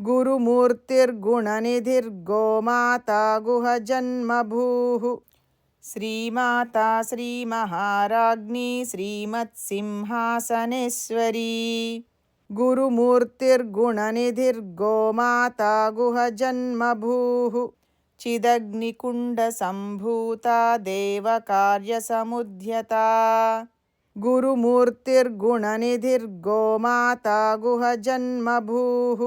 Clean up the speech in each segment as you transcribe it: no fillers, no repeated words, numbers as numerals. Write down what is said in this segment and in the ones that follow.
गुरुमूर्तिर्गुणनिधिर्गोमाता गुहजन्मभूः श्रीमाता श्रीमहाराज्ञी श्रीमत्सिंहासनेश्वरी गुरुमूर्तिर्गुणनिधिर्गोमाता गुहजन्मभूः चिदग्निकुण्डसम्भूता देवकार्यसमुद्यता गुरुमूर्तिर्गुणनिधिर्गोमाता गुहजन्मभूः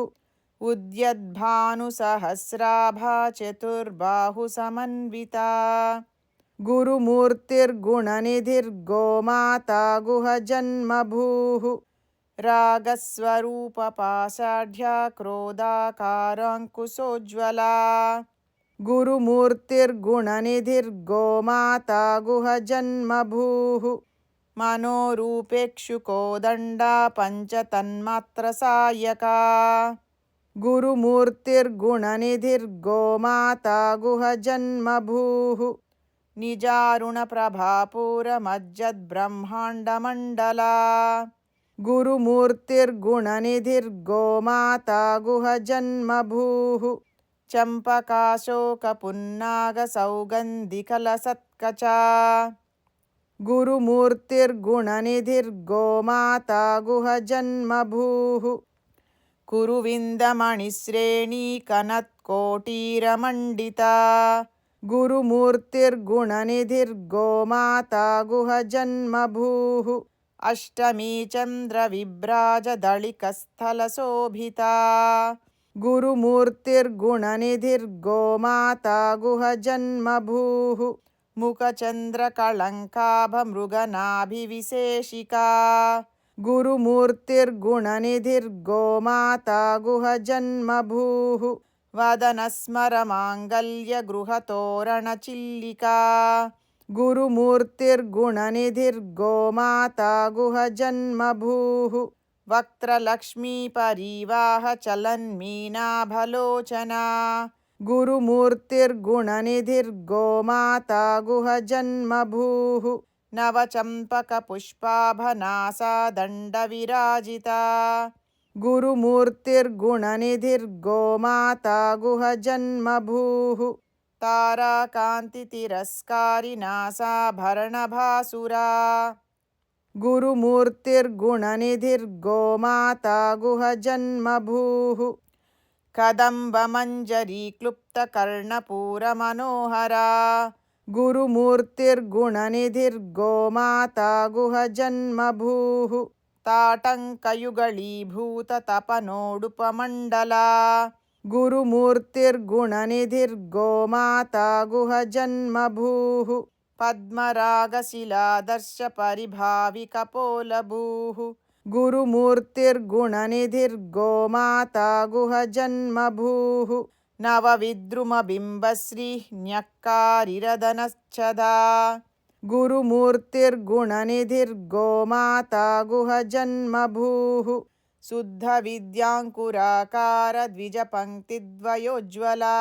उद्यद्भानुसहस्राभा चतुर्बाहुसमन्विता गुरुमूर्तिर्गुणनिधिर्गोमाता गुहजन्मभूः रागस्वरूपपाषाढ्या क्रोधाकाराङ्कुशोज्ज्वला गुरुमूर्तिर्गुणनिधिर्गोमाता गुहजन्मभूः मनोरूपेक्षुकोदण्डा पञ्चतन्मात्रसायका गुरुमूर्तिर्गुणनिधिर्गोमाता गुहजन्मभूः निजारुणप्रभापूरमज्जद्ब्रह्माण्डमण्डला गुरुमूर्तिर्गुणनिधिर्गोमाता गुहजन्मभूः चम्पकाशोकपुन्नागसौगन्धिकलसत्कचा गुरुमूर्तिर्गुणनिधिर्गोमाता गुहजन्मभूः कुरुविन्दमणिश्रेणीकनत्कोटीरमण्डिता गुरुमूर्तिर्गुणनिधिर्गोमाता गुहजन्मभूः अष्टमी चन्द्रविभ्राजदळिकस्थलशोभिता गुरुमूर्तिर्गुणनिधिर्गोमाता गुहजन्मभूः मुखचन्द्रकळङ्काभमृगनाभिविशेषिका गुरुमूर्तिर्गुणनिधिर्गोमाता गुहजन्मभूः वदनस्मरमाङ्गल्यगृहतोरणचिल्लिका गुरुमूर्तिर्गुणनिधिर्गोमाता गुहजन्मभूः वक्त्रलक्ष्मीपरीवाहचलन्मीनाभलोचना गुरुमूर्तिर्गुणनिधिर्गोमाता गुहजन्मभूः नवचम्पकपुष्पाभनासा दण्डविराजिता गुरुमूर्तिर्गुणनिधिर्गोमाता गुहजन्मभूः ताराकान्तितिरस्कारिनासाभरणभासुरा गुरुमूर्तिर्गुणनिधिर्गोमाता गुहजन्मभूः कदम्बमञ्जरीक्लुप्तकर्णपूरमनोहरा गुरुमूर्तिर्गुणनिधिर्गोमाता गुहजन्मभूः ताटङ्कयुगळीभूततपनोडुपमण्डला गुरुमूर्तिर्गुणनिधिर्गोमाता गुहजन्मभूः पद्मरागशिलादर्शपरिभाविकपोलभूः गुरुमूर्तिर्गुणनिधिर्गोमाता गुहजन्मभूः नवविद्रुमबिम्बश्रीन्यक्कारिरदनच्छदा गुरुमूर्तिर्गुणनिधिर्गोमाता गुहजन्मभूः शुद्धविद्याङ्कुराकारद्विजपङ्क्तिद्वयोज्ज्वला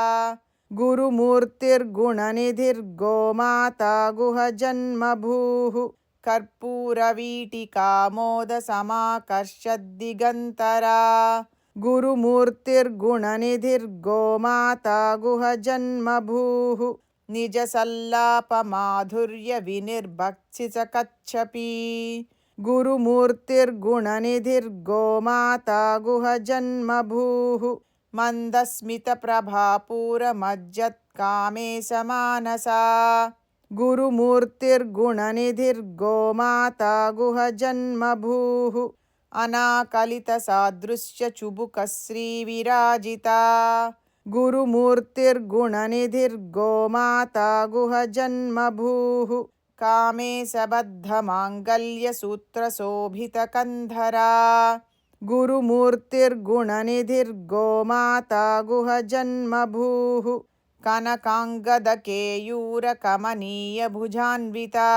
गुरुमूर्तिर्गुणनिधिर्गोमाता गुहजन्मभूः कर्पूरवीटिकामोदसमाकर्षद्दिगन्तरा गुरुमूर्तिर्गुणनिधिर्गोमाता गुहजन्मभूः निजसल्लापमाधुर्यविनिर्भक्षितकच्छपी गुरुमूर्तिर्गुणनिधिर्गोमाता गुहजन्मभूः मन्दस्मितप्रभापूरमज्जत्कामेशमानसा गुरुमूर्तिर्गुणनिधिर्गोमाता गुहजन्मभूः अनाकलितसादृश्यचुबुकश्रीविराजिता गुरुमूर्तिर्गुणनिधिर्गोमाता गुहजन्मभूः कामेशबद्धमाङ्गल्यसूत्रशोभितकन्धरा गुरुमूर्तिर्गुणनिधिर्गोमाता गुहजन्मभूः कनकाङ्गदकेयूरकमनीयभुजान्विता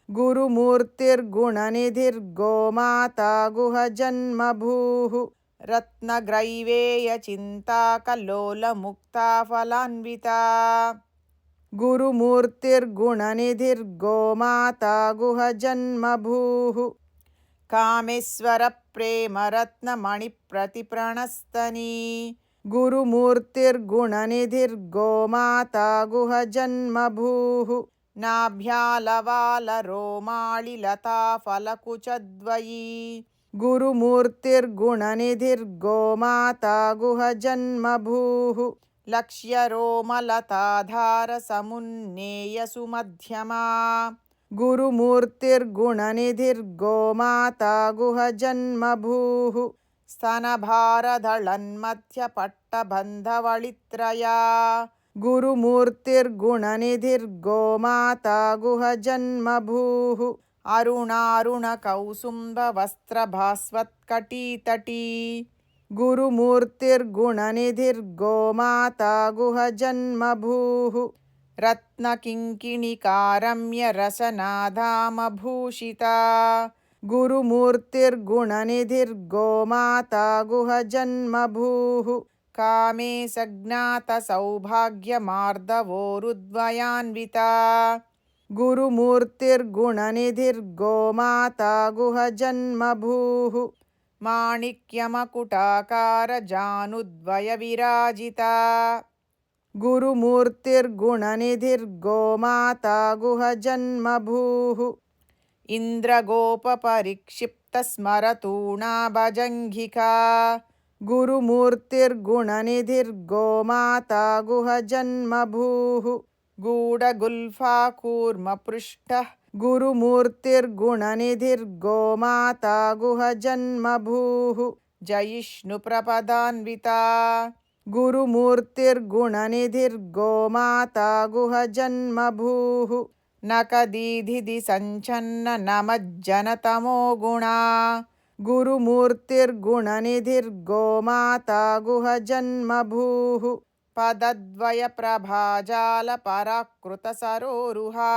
गुरुमूर्तिर्गुणनिधिर्गोमाता गुहजन्मभूः रत्नग्रैवेयचिन्ताकल्लोलमुक्ताफलान्विता गुरुमूर्तिर्गुणनिधिर्गोमाता गुहजन्मभूः कामेश्वरप्रेमरत्नमणिप्रतिप्रणस्तनी गुरुमूर्तिर्गुणनिधिर्गोमाता गुहजन्मभूः नाभ्यालवालरोमाळिलताफलकुचद्वयी गुरुमूर्तिर्गुणनिधिर्गोमाता गुहजन्मभूः लक्ष्यरोमलताधारसमुन्नेयसुमध्यमा गुरुमूर्तिर्गुणनिधिर्गोमाता गुहजन्मभूः स्तनभारदळन्मध्यपट्टबन्धवळित्रया गुरुमूर्तिर्गुणनिधिर्गोमाता गुहजन्मभूः अरुणारुणकौसुम्बवस्त्रभास्वत्कटीतटी गुरुमूर्तिर्गुणनिधिर्गोमाता गुहजन्मभूः रत्नकिङ्किणिकारम्यरसनाधामभूषिता गुरुमूर्तिर्गुणनिधिर्गोमाता गुहजन्मभूः कामे सज्ञातसौभाग्यमार्दवोरुद्वयान्विता गुरुमूर्तिर्गुणनिधिर्गोमाता गुहजन्मभूः माणिक्यमकुटाकारजानुद्वयविराजिता गुरुमूर्तिर्गुणनिधिर्गोमाता गुहजन्मभूः इन्द्रगोपपरिक्षिप्तस्मरतूणाभजङ्घिका गुरुमूर्तिर्गुणनिधिर्गोमाता गुहजन्मभूः गूढगुल्फाकूर्मपृष्ठः गुरुमूर्तिर्गुणनिधिर्गोमाता गुहजन्मभूः जयिष्णुप्रपदान्विता गुरुमूर्तिर्गुणनिधिर्गोमाता गुहजन्मभूः नकदीधिधि सञ्छन्ननमज्जनतमो गुणा गुरुमूर्तिर्गुणनिधिर्गोमाता गुहजन्मभूः पदद्वयप्रभाजालपराकृतसरोरुहा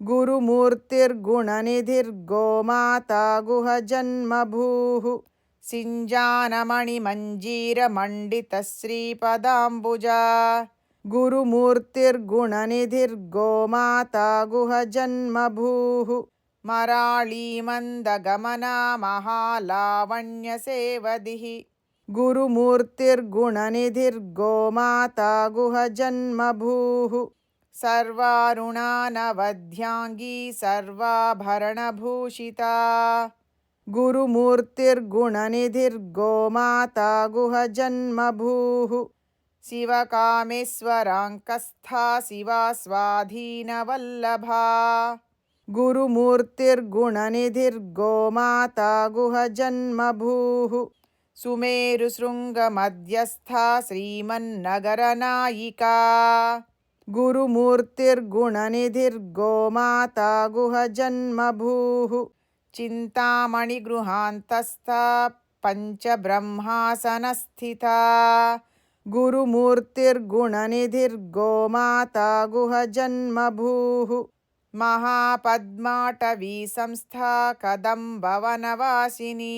गुरुमूर्तिर्गुणनिधिर्गोमाता गुहजन्मभूः सिञ्जानमणिमञ्जीरमण्डितश्रीपदाम्बुजा गुरुमूर्तिर्गुणनिधिर्गोमाता गुहजन्मभूः मराळीमन्दगमना महालावण्यसेवदिः गुरुमूर्तिर्गुणनिधिर्गोमाता गुहजन्मभूः सर्वारुणानवध्याङ्गी सर्वाभरणभूषिता गुरुमूर्तिर्गुणनिधिर्गोमाता गुहजन्मभूः शिवकामेश्वराङ्कस्था शिवा स्वाधीनवल्लभा गुरुमूर्तिर्गुणनिधिर्गोमाता गुहजन्मभूः सुमेरुशृङ्गमध्यस्था श्रीमन्नगरनायिका गुरुमूर्तिर्गुणनिधिर्गोमाता गुहजन्मभूः चिन्तामणिगृहान्तस्था पञ्चब्रह्मासनस्थिता गुरुमूर्तिर्गुणनिधिर्गोमाता गुहजन्मभूः महापद्माटवी संस्था कदम्बवनवासिनी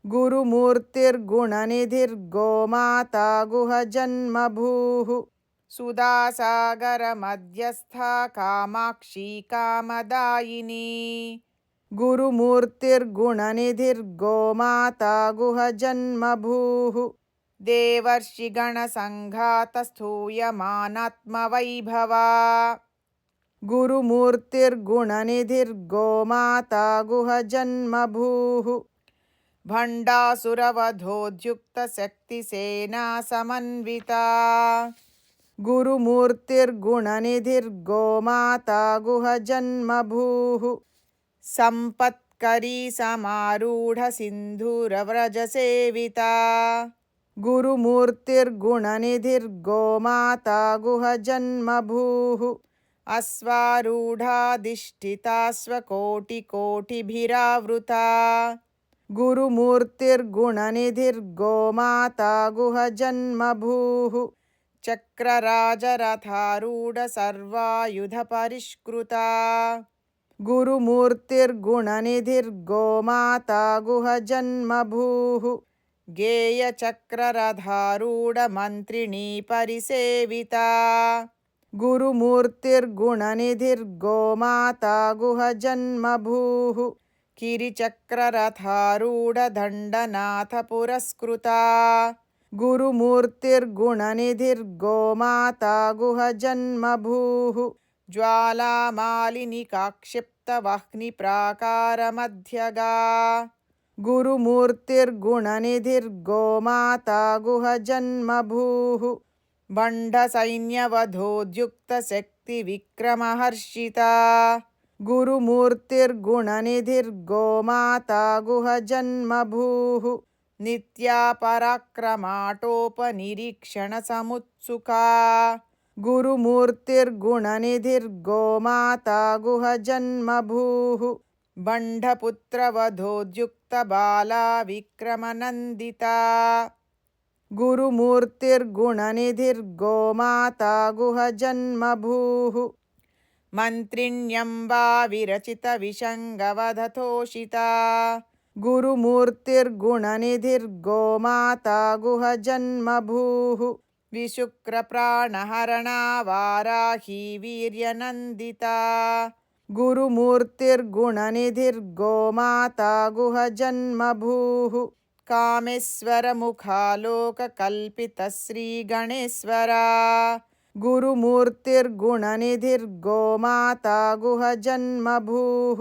गुरुमूर्तिर्गुणनिधिर्गोमाता गुहजन्मभूः सुधासागरमध्यस्था कामाक्षी कामदायिनी गुरुमूर्तिर्गुणनिधिर्गोमाता गुहजन्मभूः देवर्षिगणसङ्घातस्थूयमानात्मवैभवा गुरुमूर्तिर्गुणनिधिर्गोमाता गुहजन्मभूः भण्डासुरवधोद्युक्तशक्तिसेनासमन्विता गुरुमूर्तिर्गुणनिधिर्गोमाता गुहजन्मभूः सम्पत्करी समारूढसिन्धूरव्रजसेविता गुरुमूर्तिर्गुणनिधिर्गोमाता गुहजन्मभूः अश्वारूढाधिष्ठिताश्वकोटिकोटिभिरावृता गुरुमूर्तिर्गुणनिधिर्गोमाता गुहजन्मभूः चक्रराजरथारूढसर्वायुधपरिष्कृता गुरुमूर्तिर्गुणनिधिर्गोमाता गुहजन्मभूः गेयचक्ररथारूढमन्त्रिणी परिसेविता गुरुमूर्तिर्गुणनिधिर्गोमाता गुहजन्मभूः కిరిచక్రరథారూఢదండనాథపురస్కృతా గురుమూర్తిర్గుణనిధిర్గోమాతా గుహజన్మభూః జ్వాలామాలినికాక్షిప్తవహ్నిప్రాకారమధ్యగా గురుమూర్తిర్గుణనిధిర్గోమాతా గుహజన్మభూః బండసైన్యవధోద్యుక్తశక్తివిక్రమహర్షితా గురుమూర్తిర్గుణనిధిర్గోమాతా గుహజన్మభూః నిత్యా పరాక్రమాటోపనిరీక్షణసముత్సుకా గురుమూర్తిర్గుణనిధిర్గోమాతా గుహజన్మభూః బండపుత్రవధోద్యుక్తబాలా విక్రమనందితా గురుమూర్తిర్గుణనిధిర్గోమాతా గుహజన్మభూః మంత్రిణ్యంబా విరచితవిషంగవధతోషితా గురుమూర్తిర్గుణనిధిర్గోమాతా గుహజన్మభూః విశుక్రప్రాణహరణా వారాహీ వీర్యనందితా గురుమూర్తిర్గుణనిధిర్గోమాతా గుహజన్మభూః కామేశ్వరముఖాలోకకల్పితశ్రీగణేశ్వరా గురుమూర్తిర్గుణనిధిర్గోమాతా గుహజన్మభూః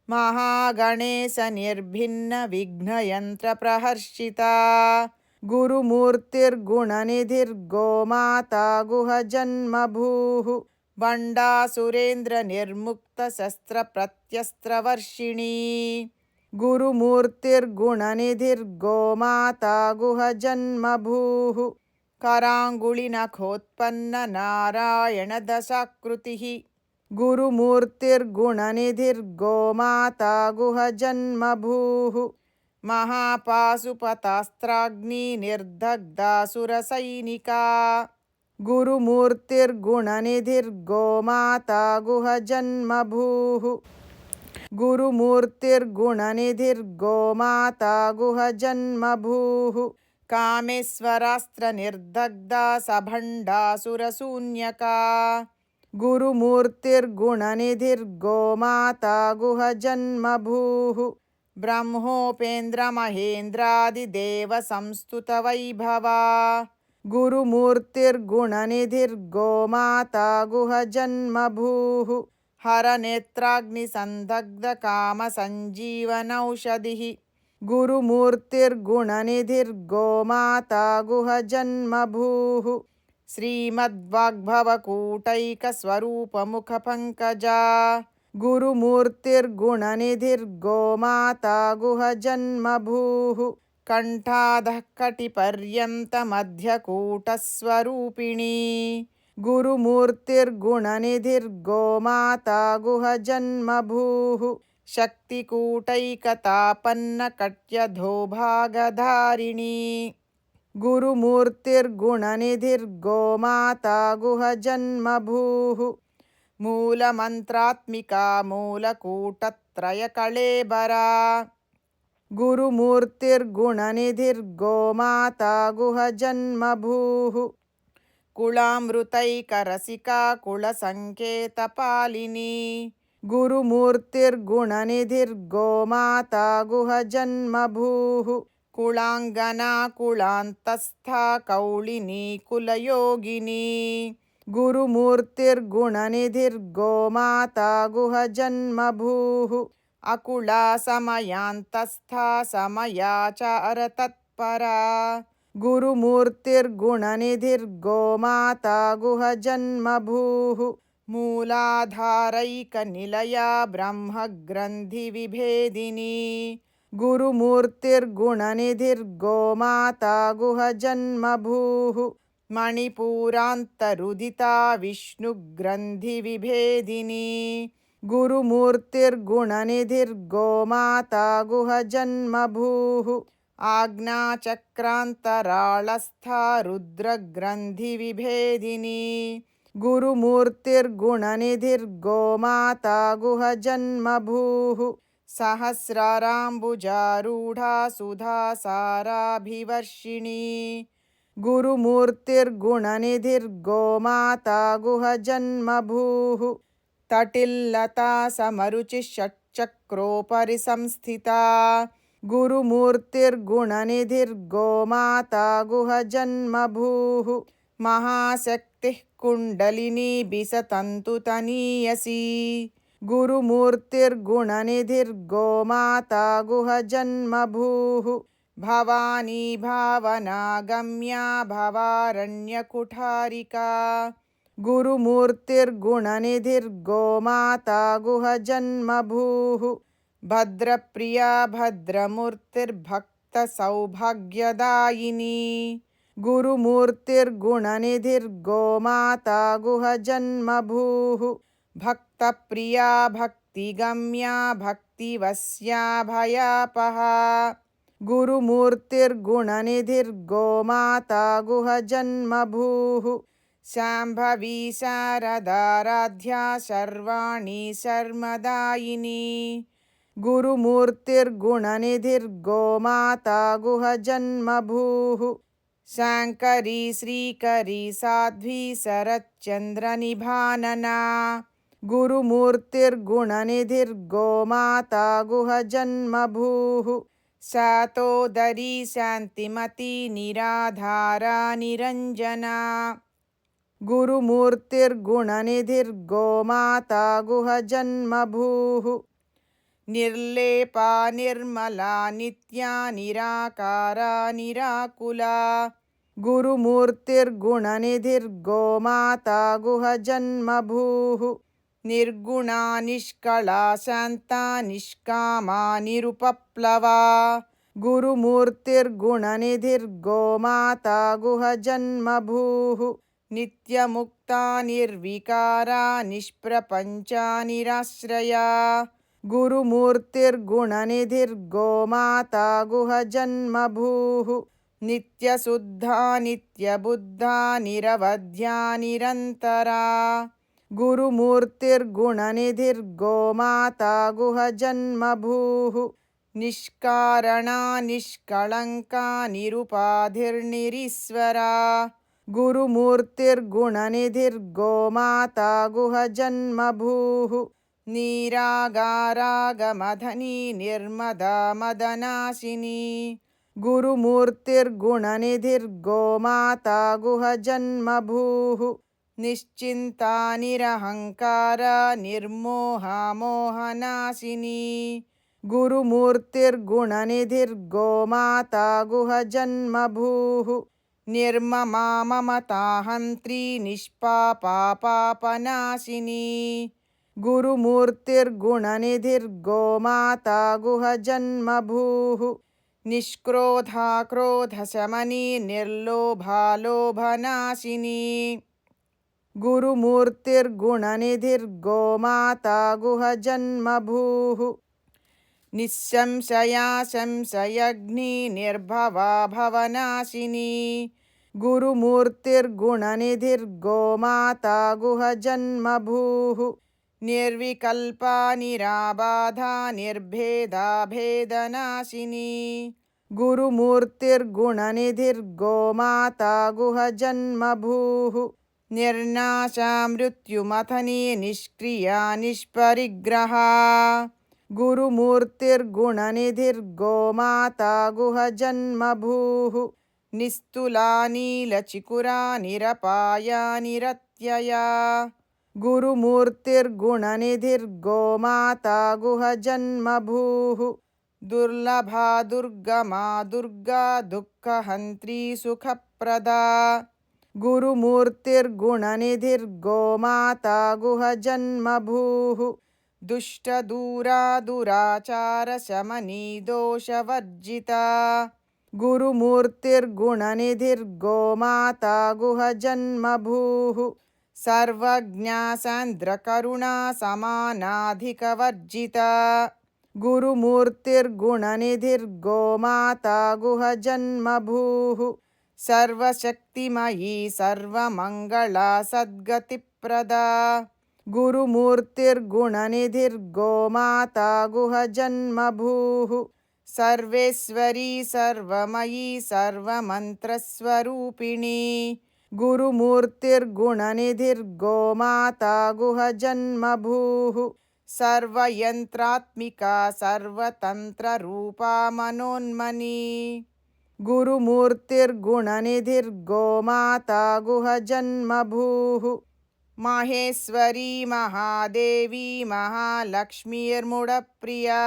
మహాగణేశనిర్భిన్నవిఘ్నయంత్రప్రహర్షితా గురుమూర్తిర్గుణనిధిర్గోమాతా గుహజన్మభూః బండాసురేంద్రనిర్ముక్తశస్త్రప్రత్యస్త్రవర్షిణీ గురుమూర్తిర్గుణనిధిర్గోమాతా గుహజన్మభూః कराङ्गुलिनखोत्पन्ननारायणदशाकृतिः गुरुमूर्तिर्गुणनिधिर्गोमाता गुहजन्मभूः महापाशुपतास्त्राग्निनिर्दग्धासुरसैनिका गुरुमूर्तिर्गुणनिधिर्गोमाता गुहजन्मभूः गुरुमूर्तिर्गुणनिधिर्गोमाता गुहजन्मभूः कामेश्वरास्त्रनिर्दग्धा सभण्डासुरशून्यका गुरुमूर्तिर्गुणनिधिर्गोमाता गुहजन्मभूः ब्रह्मोपेन्द्रमहेन्द्रादिदेवसंस्तुतवैभवा गुरुमूर्तिर्गुणनिधिर्गोमाता गुहजन्मभूः हरनेत्राग्निसन्दग्धकामसञ्जीवनौषधिः गुरुमूर्तिर्गुणनिधिर्गोमाता गुहजन्मभूः श्रीमद्वाग्भवकूटैकस्वरूपमुखपङ्कजा गुरुमूर्तिर्गुणनिधिर्गोमाता गुहजन्मभूः कण्ठाधः कटिपर्यन्तमध्यकूटस्वरूपिणी गुरुमूर्तिर्गुणनिधिर्गोमाता गुहजन्मभूः शक्तिकूटैकतापन्नकट्यधोभागधारिणी गुरुमूर्तिर्गुणनिधिर्गोमाता गुहजन्मभूः मूलमन्त्रात्मिका मूलकूटत्रयकळेबरा गुरुमूर्तिर्गुणनिधिर्गोमाता गुहजन्मभूः कुलामृतैकरसिका कुलसङ्केतपालिनी गुरुमूर्तिर्गुणनिधिर्गोमाता गुहजन्मभूः कुलाङ्गना कुलान्तस्था कौलिनी कुलयोगिनी गुरुमूर्तिर्गुणनिधिर्गोमाता गुहजन्मभूः अकुला समयान्तस्था समयाचारतत्परा गुरुमूर्तिर्गुणनिधिर्गोमाता गुहजन्मभूः मूलाधारैकनिलया ब्रह्मग्रन्थिविभेदिनी गुरुमूर्तिर्गुणनिधिर्गोमाता गुहजन्मभूः मणिपूरान्तरुदिता विष्णुग्रन्थिविभेदिनी गुरुमूर्तिर्गुणनिधिर्गोमाता गुहजन्मभूः आज्ञाचक्रान्तराळस्था रुद्रग्रन्थिविभेदिनी गुरुमूर्तिर्गुणनिधिर्गोमाता गुहजन्मभूः सहस्राराम्बुजारूढा सुधासाराभिवर्षिणी गुरुमूर्तिर्गुणनिधिर्गोमाता गुहजन्मभूः तटिल्लता समरुचिषट् वाक्चक्रोपरि संस्थिता गुरुमूर्तिर्गुणनिधिर्गोमाता गुहजन्मभूः महाशक्तिः कुण्डलिनी बिसतन्तुतनीयसी गुरुमूर्तिर्गुणनिधिर्गोमाता गुहजन्मभूः भवानी भावनागम्या भवारण्यकुठारिका गुरुमूर्तिर्गुणनिधिर्गोमाता गुहजन्मभूः भद्रप्रिया भद्रमूर्तिर्भक्तसौभाग्यदायिनी गुरुमूर्तिर्गुणनिधिर्गोमाता गुहजन्मभूः भक्तप्रिया भक्तिगम्या भक्तिवश्या भयापहा गुरुमूर्तिर्गुणनिधिर्गोमाता गुहजन्मभूः शाम्भवी शारदाराध्या सर्वाणि शर्मदायिनी गुरुमूर्तिर्गुणनिधिर्गोमाता गुहजन्मभूः शाङ्करी श्रीकरी साध्वी शरच्चन्द्रनिभानना गुरुमूर्तिर्गुणनिधिर्गोमाता गुहजन्मभूः शातोदरी शान्तिमती निराधारा निरञ्जना गुरुमूर्तिर्गुणनिधिर्गोमाता गुहजन्मभूः निर्लेपा निर्मला नित्या निराकारा निराकुला गुरुमूर्तिर्गुणनिधिर्गोमाता गुहजन्मभूः निर्गुणा निष्कला शान्ता निष्कामा निरुपप्लवा गुरुमूर्तिर्गुणनिधिर्गोमाता गुहजन्मभूः नित्यमुक्ता निर्विकारा निष्प्रपञ्चा निराश्रया गुरुमूर्तिर्गुणनिधिर्गोमाता गुहजन्मभूः नित्यशुद्धा नित्यबुद्धा निरवध्या निरन्तरा गुरुमूर्तिर्गुणनिधिर्गोमाता गुहजन्मभूः निष्कारणा निष्कळङ्का निरुपाधिर्निरीश्वरा गुरुमूर्तिर्गुणनिधिर्गोमाता गुहजन्मभूः निरागारागमधनी निर्मदा मदनाशिनी गुरुमूर्तिर्गुणनिधिर्गोमाता गुहजन्मभूः निश्चिन्ता निरहङ्कारा निर्मोहा मोहनाशिनी गुरुमूर्तिर्गुणनिधिर्गोमाता गुहजन्मभूः निर्ममा ममताहन्त्री निष्पापा पापनाशिनी गुरुमूर्तिर्गुणनिधिर्गोमाता गुहजन्मभूः निष्क्रोधा क्रोधशमनी निर्लोभा लोभनाशिनी गुरुमूर्तिर्गुणनिधिर्गोमाता गुहजन्मभूः निःशंशया संशयग्नि निर्भवा भवनाशिनी गुरुमूर्तिर्गुणनिधिर्गोमाता गुहजन्मभूः निर्विकल्पा निराबाधा निर्भेदा भेदनाशिनी गुरुमूर्तिर्गुणनिधिर्गोमाता गुहजन्मभूः निर्नाशा मृत्युमथनी निष्क्रिया निष्परिग्रहा गुरुमूर्तिर्गुणनिधिर्गोमाता गुहजन्मभूः निस्तुला नीलचिकुरा निरपाया निरत्यया गुरुमूर्तिर्गुणनिधिर्गोमाता गुहजन्मभूः दुर्लभा दुर्गमा दुर्गा दुःखहन्त्री सुखप्रदा गुरुमूर्तिर्गुणनिधिर्गोमाता गुहजन्मभूः दुष्टदूरा दुराचारशमनी दोषवर्जिता गुरुमूर्तिर्गुणनिधिर्गोमाता गुहजन्मभूः सर्वज्ञा सान्द्रकरुणा समानाधिकवर्जिता गुरुमूर्तिर्गुणनिधिर्गोमाता गुहजन्मभूः सर्वशक्तिमयी सर्वमङ्गला सद्गतिप्रदा गुरुमूर्तिर्गुणनिधिर्गोमाता गुहजन्मभूः सर्वेश्वरी सर्वमयी सर्वमन्त्रस्वरूपिणी गुरुमूर्तिर्गुणनिधिर्गोमाता गुहजन्मभूः सर्वयन्त्रात्मिका सर्वतन्त्ररूपा मनोन्मनी गुरुमूर्तिर्गुणनिधिर्गोमाता गुहजन्मभूः माहेश्वरी महादेवी महालक्ष्मीर्मुडप्रिया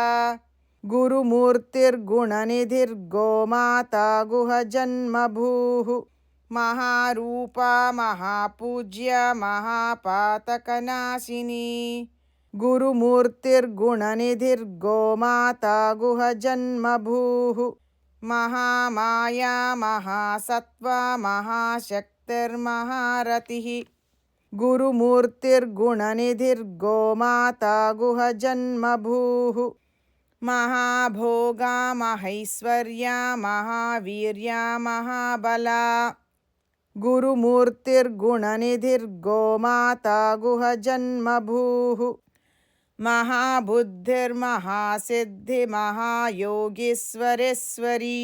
गुरुमूर्तिर्गुणनिधिर्गोमाता गुहजन्मभूः महारूपा महापूज्या महापातकनाशिनी गुरुमूर्तिर्गुणनिधिर्गोमाता गुहजन्मभूः महामाया महासत्त्वा महाशक्तिर्महारतिः गुरुमूर्तिर्गुणनिधिर्गोमाता गुहजन्मभूः महाभोगा महैश्वर्या महावीर्या महाबला गुरुमूर्तिर्गुणनिधिर्गोमाता गुहजन्मभूः महाबुद्धिर्महासिद्धिमहायोगीश्वरेश्वरी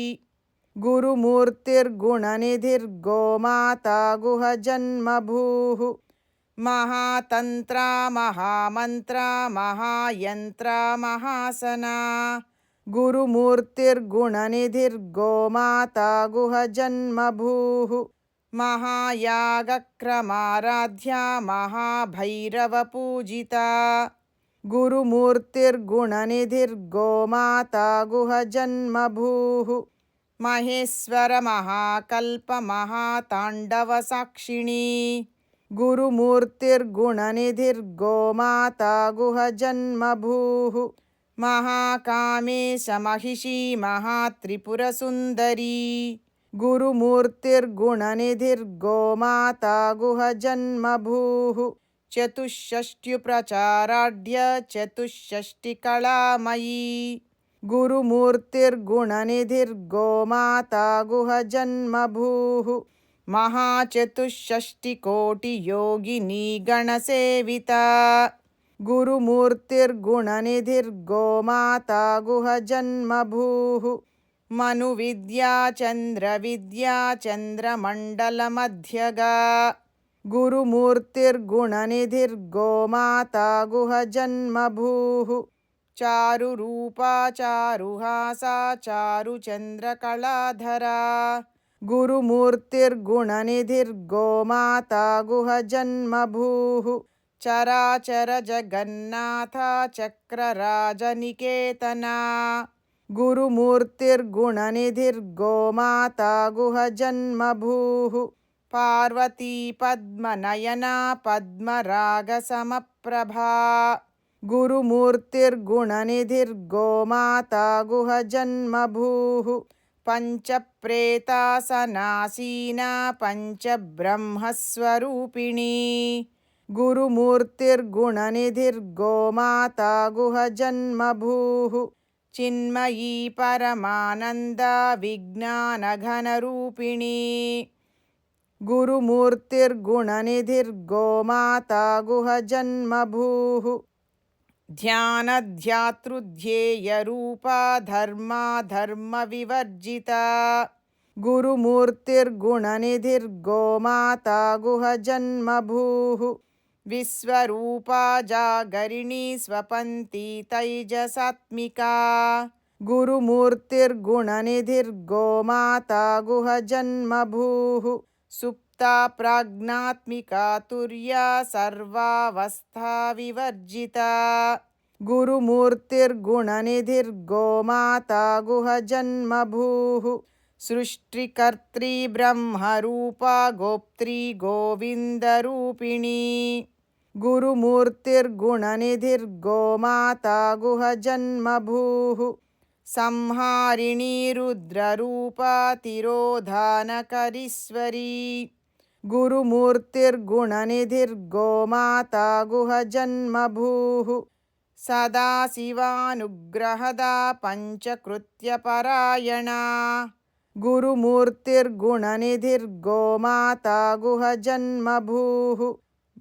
गुरुमूर्तिर्गुणनिधिर्गोमाता गुहजन्मभूः महातन्त्रा महामन्त्रा महायन्त्रा महासना गुरुमूर्तिर्गुणनिधिर्गोमाता गुहजन्मभूः महायागक्रमाराध्या महाभैरवपूजिता गुरुमूर्तिर्गुणनिधिर्गोमाता गुहजन्मभूः महेश्वरमहाकल्पमहाताण्डवसाक्षिणी गुरुमूर्तिर्गुणनिधिर्गोमाता गुहजन्मभूः महाकामेशमहिषी महात्रिपुरसुन्दरी गुरुमूर्तिर्गुणनिधिर्गोमाता गुहजन्मभूः चतुष्षष्ट्युप्रचाराढ्य चतुष्षष्टिकलामयी गुरुमूर्तिर्गुणनिधिर्गोमाता गुहजन्मभूः महाचतुष्षष्टिकोटियोगिनी गणसेविता गुरुमूर्तिर्गुणनिधिर्गोमाता गुहजन्मभूः मनुविद्या चन्द्रविद्या चन्द्रमण्डलमध्यगा गुरुमूर्तिर्गुणनिधिर्गोमाता गुहजन्मभूः चारुरूपा चारुहासा चारुचन्द्रकलाधरा गुरुमूर्तिर्गुणनिधिर्गोमाता गुहजन्मभूः चराचरजगन्नाथा चक्रराजनिकेतना गुरुमूर्तिर्गुणनिधिर्गोमाता गुहजन्मभूः पार्वती पद्मनयना पद्मरागसमप्रभा गुरुमूर्तिर्गुणनिधिर्गोमाता गुहजन्मभूः पञ्चप्रेतासनासीना पञ्चब्रह्मस्वरूपिणी गुरुमूर्तिर्गुणनिधिर्गोमाता गुहजन्मभूः चिन्मयी परमानन्दा विज्ञानघनरूपिणी गुरुमूर्तिर्गुणनिधिर्गोमाता गुहजन्मभूः ध्यानध्यातृध्येयरूपा धर्माधर्मविवर्जिता गुरुमूर्तिर्गुणनिधिर्गोमाता गुहजन्मभूः विश्वरूपा जागरिणी स्वपन्ती तैजसात्मिका गुरुमूर्तिर्गुणनिधिर्गोमाता गुहजन्मभूः सुप्ता प्राज्ञात्मिका तुर्या सर्वावस्था विवर्जिता गुरुमूर्तिर्गुणनिधिर्गोमाता गुहजन्मभूः सृष्टिकर्त्री ब्रह्मरूपा गोप्त्री गोविन्दरूपिणी गुरुमूर्तिर्गुणनिधिर्गोमाता गुहजन्मभूः संहारिणी रुद्ररूपा तिरोधानकरीश्वरी गुरुमूर्तिर्गुणनिधिर्गोमाता गुहजन्मभूः सदाशिवानुग्रहदा पञ्चकृत्यपरायणा गुरुमूर्तिर्गुणनिधिर्गोमाता गुहजन्मभूः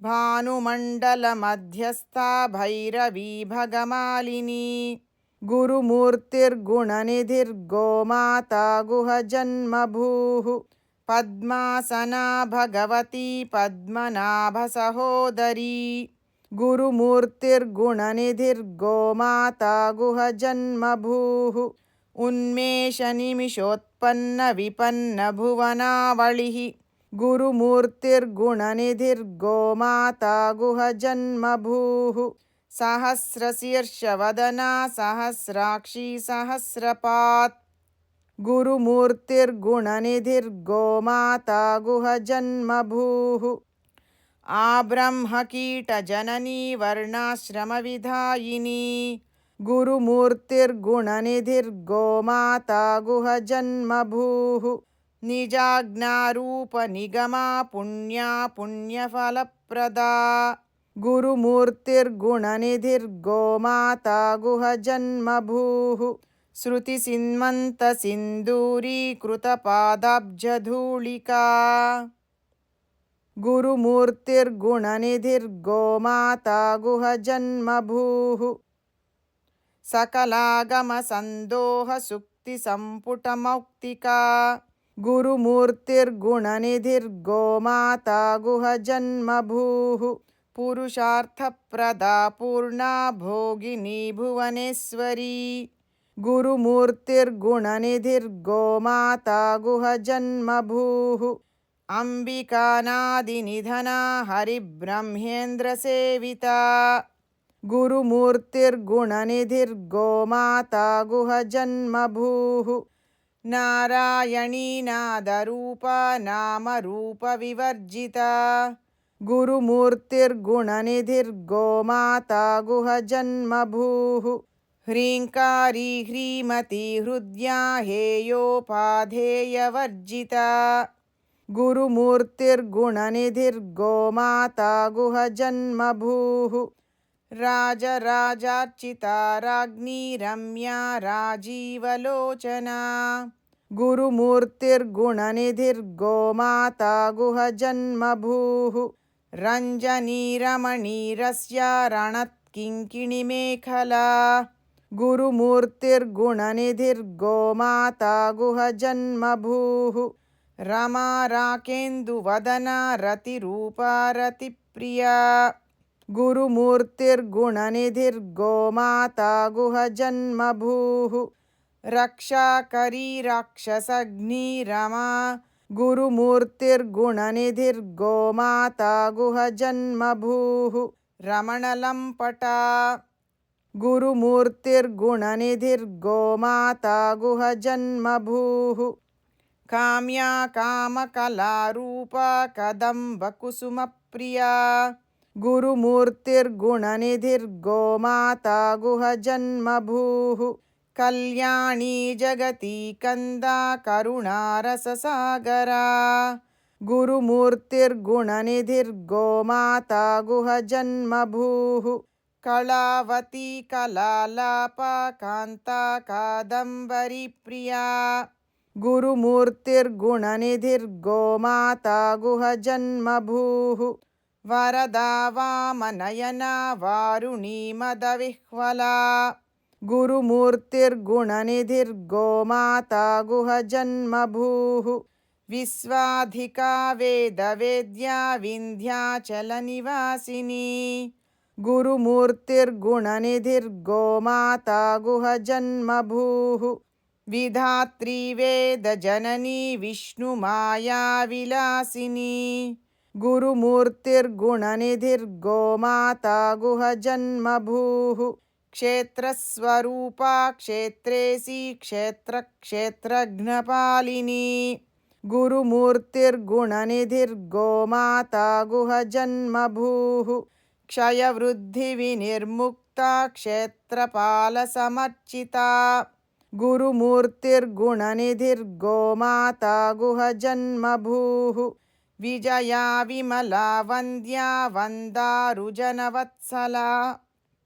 भानुमण्डलमध्यस्था भैरवी भगमालिनी गुरुमूर्तिर्गुणनिधिर्गोमाता गुहजन्मभूः पद्मासना भगवती पद्मनाभसहोदरी गुरुमूर्तिर्गुणनिधिर्गोमाता गुहजन्मभूः उन्मेषनिमिषोत्पन्नविपन्नभुवनावलिः गुरुमूर्तिर्गुणनिधिर्गोमाता गुहजन्मभूः सहस्रशीर्षवदना सहस्राक्षी सहस्रपात् गुरुमूर्तिर्गुणनिधिर्गोमाता गुहजन्मभूः आब्रह्मकीटजननी वर्णाश्रमविधायिनी गुरुमूर्तिर्गुणनिधिर्गोमाता गुहजन्मभूः निजाज्ञारूपनिगमा पुण्या पुण्यफलप्रदा गुरुमूर्तिर्गुणनिधिर्गोमाता गुहजन्मभूः श्रुतिसिन्मन्तसिन्दूरीकृतपादाब्जधूलिका गुरुमूर्तिर्गुणनिधिर्गोमाता गुहजन्मभूः सकलागमसन्दोहसुक्तिसम्पुटमौक्तिका गुरुमूर्तिर्गुणनिधिर्गोमाता गुहजन्मभूः पुरुषार्थप्रदा पूर्णा भोगिनी भुवनेश्वरी गुरुमूर्तिर्गुणनिधिर्गोमाता गुहजन्मभूः अंबिकानादिनिधना हरिब्रह्मेन्द्रसेविता गुरुमूर्तिर्गुणनिधिर्गोमाता गुहजन्मभूः नारायणी नादरूपा नामरूपविवर्जिता गुरुमूर्तिर्गुणनिधिर्गोमाता गुहजन्मभूः ह्रीङ्कारी ह्रीमती हृद्या हेयोपाधेयवर्जिता गुरुमूर्तिर्गुणनिधिर्गोमाता गुहजन्मभूः राजराजार्चिता राज्ञी रम्या राजीवलोचना गुरुमूर्तिर्गुणनिधिर्गोमाता गुहजन्मभूः रञ्जनी रमणीरस्या रणत्किङ्किणिमेखला गुरुमूर्तिर्गुणनिधिर्गोमाता गुहजन्मभूः रमा राकेन्दुवदना रतिरूपा रतिप्रिया गुरुमूर्तिर्गुणनिधिर्गोमाता गुहजन्मभूः रक्षाकरी राक्षसघ्नी रमा गुरुमूर्तिर्गुणनिधिर्गोमाता गुहजन्मभूः रमणलम्पटा गुरुमूर्तिर्गुणनिधिर्गोमाता गुहजन्मभूः काम्या कामकलारूपा कदम्बकुसुमप्रिया गुरुमूर्तिर्गुणनिधिर्गोमाता गुहजन्मभूः कल्याणी जगती कन्दा करुणारससागरा गुरुमूर्तिर्गुणनिधिर्गोमाता गुहजन्मभूः कलावती कलालापा कान्ता कादम्बरीप्रिया गुरुमूर्तिर्गुणनिधिर्गोमाता गुहजन्मभूः वरदा वामनयना वारुणी मदविह्वला गुरुमूर्तिर्गुणनिधिर्गोमाता गुहजन्मभूः विश्वाधिका वेदवेद्या विन्ध्याचलनिवासिनी गुरुमूर्तिर्गुणनिधिर्गोमाता गुहजन्मभूः विधात्री वेदजननी विष्णुमाया विलासिनी गुरुमूर्तिर्गुणनिधिर्गोमाता गुहजन्मभूः क्षेत्रस्वरूपा क्षेत्रेशी क्षेत्रक्षेत्रघ्नपालिनी गुरुमूर्तिर्गुणनिधिर्गोमाता गुहजन्मभूः क्षयवृद्धिविनिर्मुक्ता क्षेत्रपालसमर्चिता गुरुमूर्तिर्गुणनिधिर्गोमाता गुहजन्मभूः विजया विमला वन्द्या वन्दारुजनवत्सला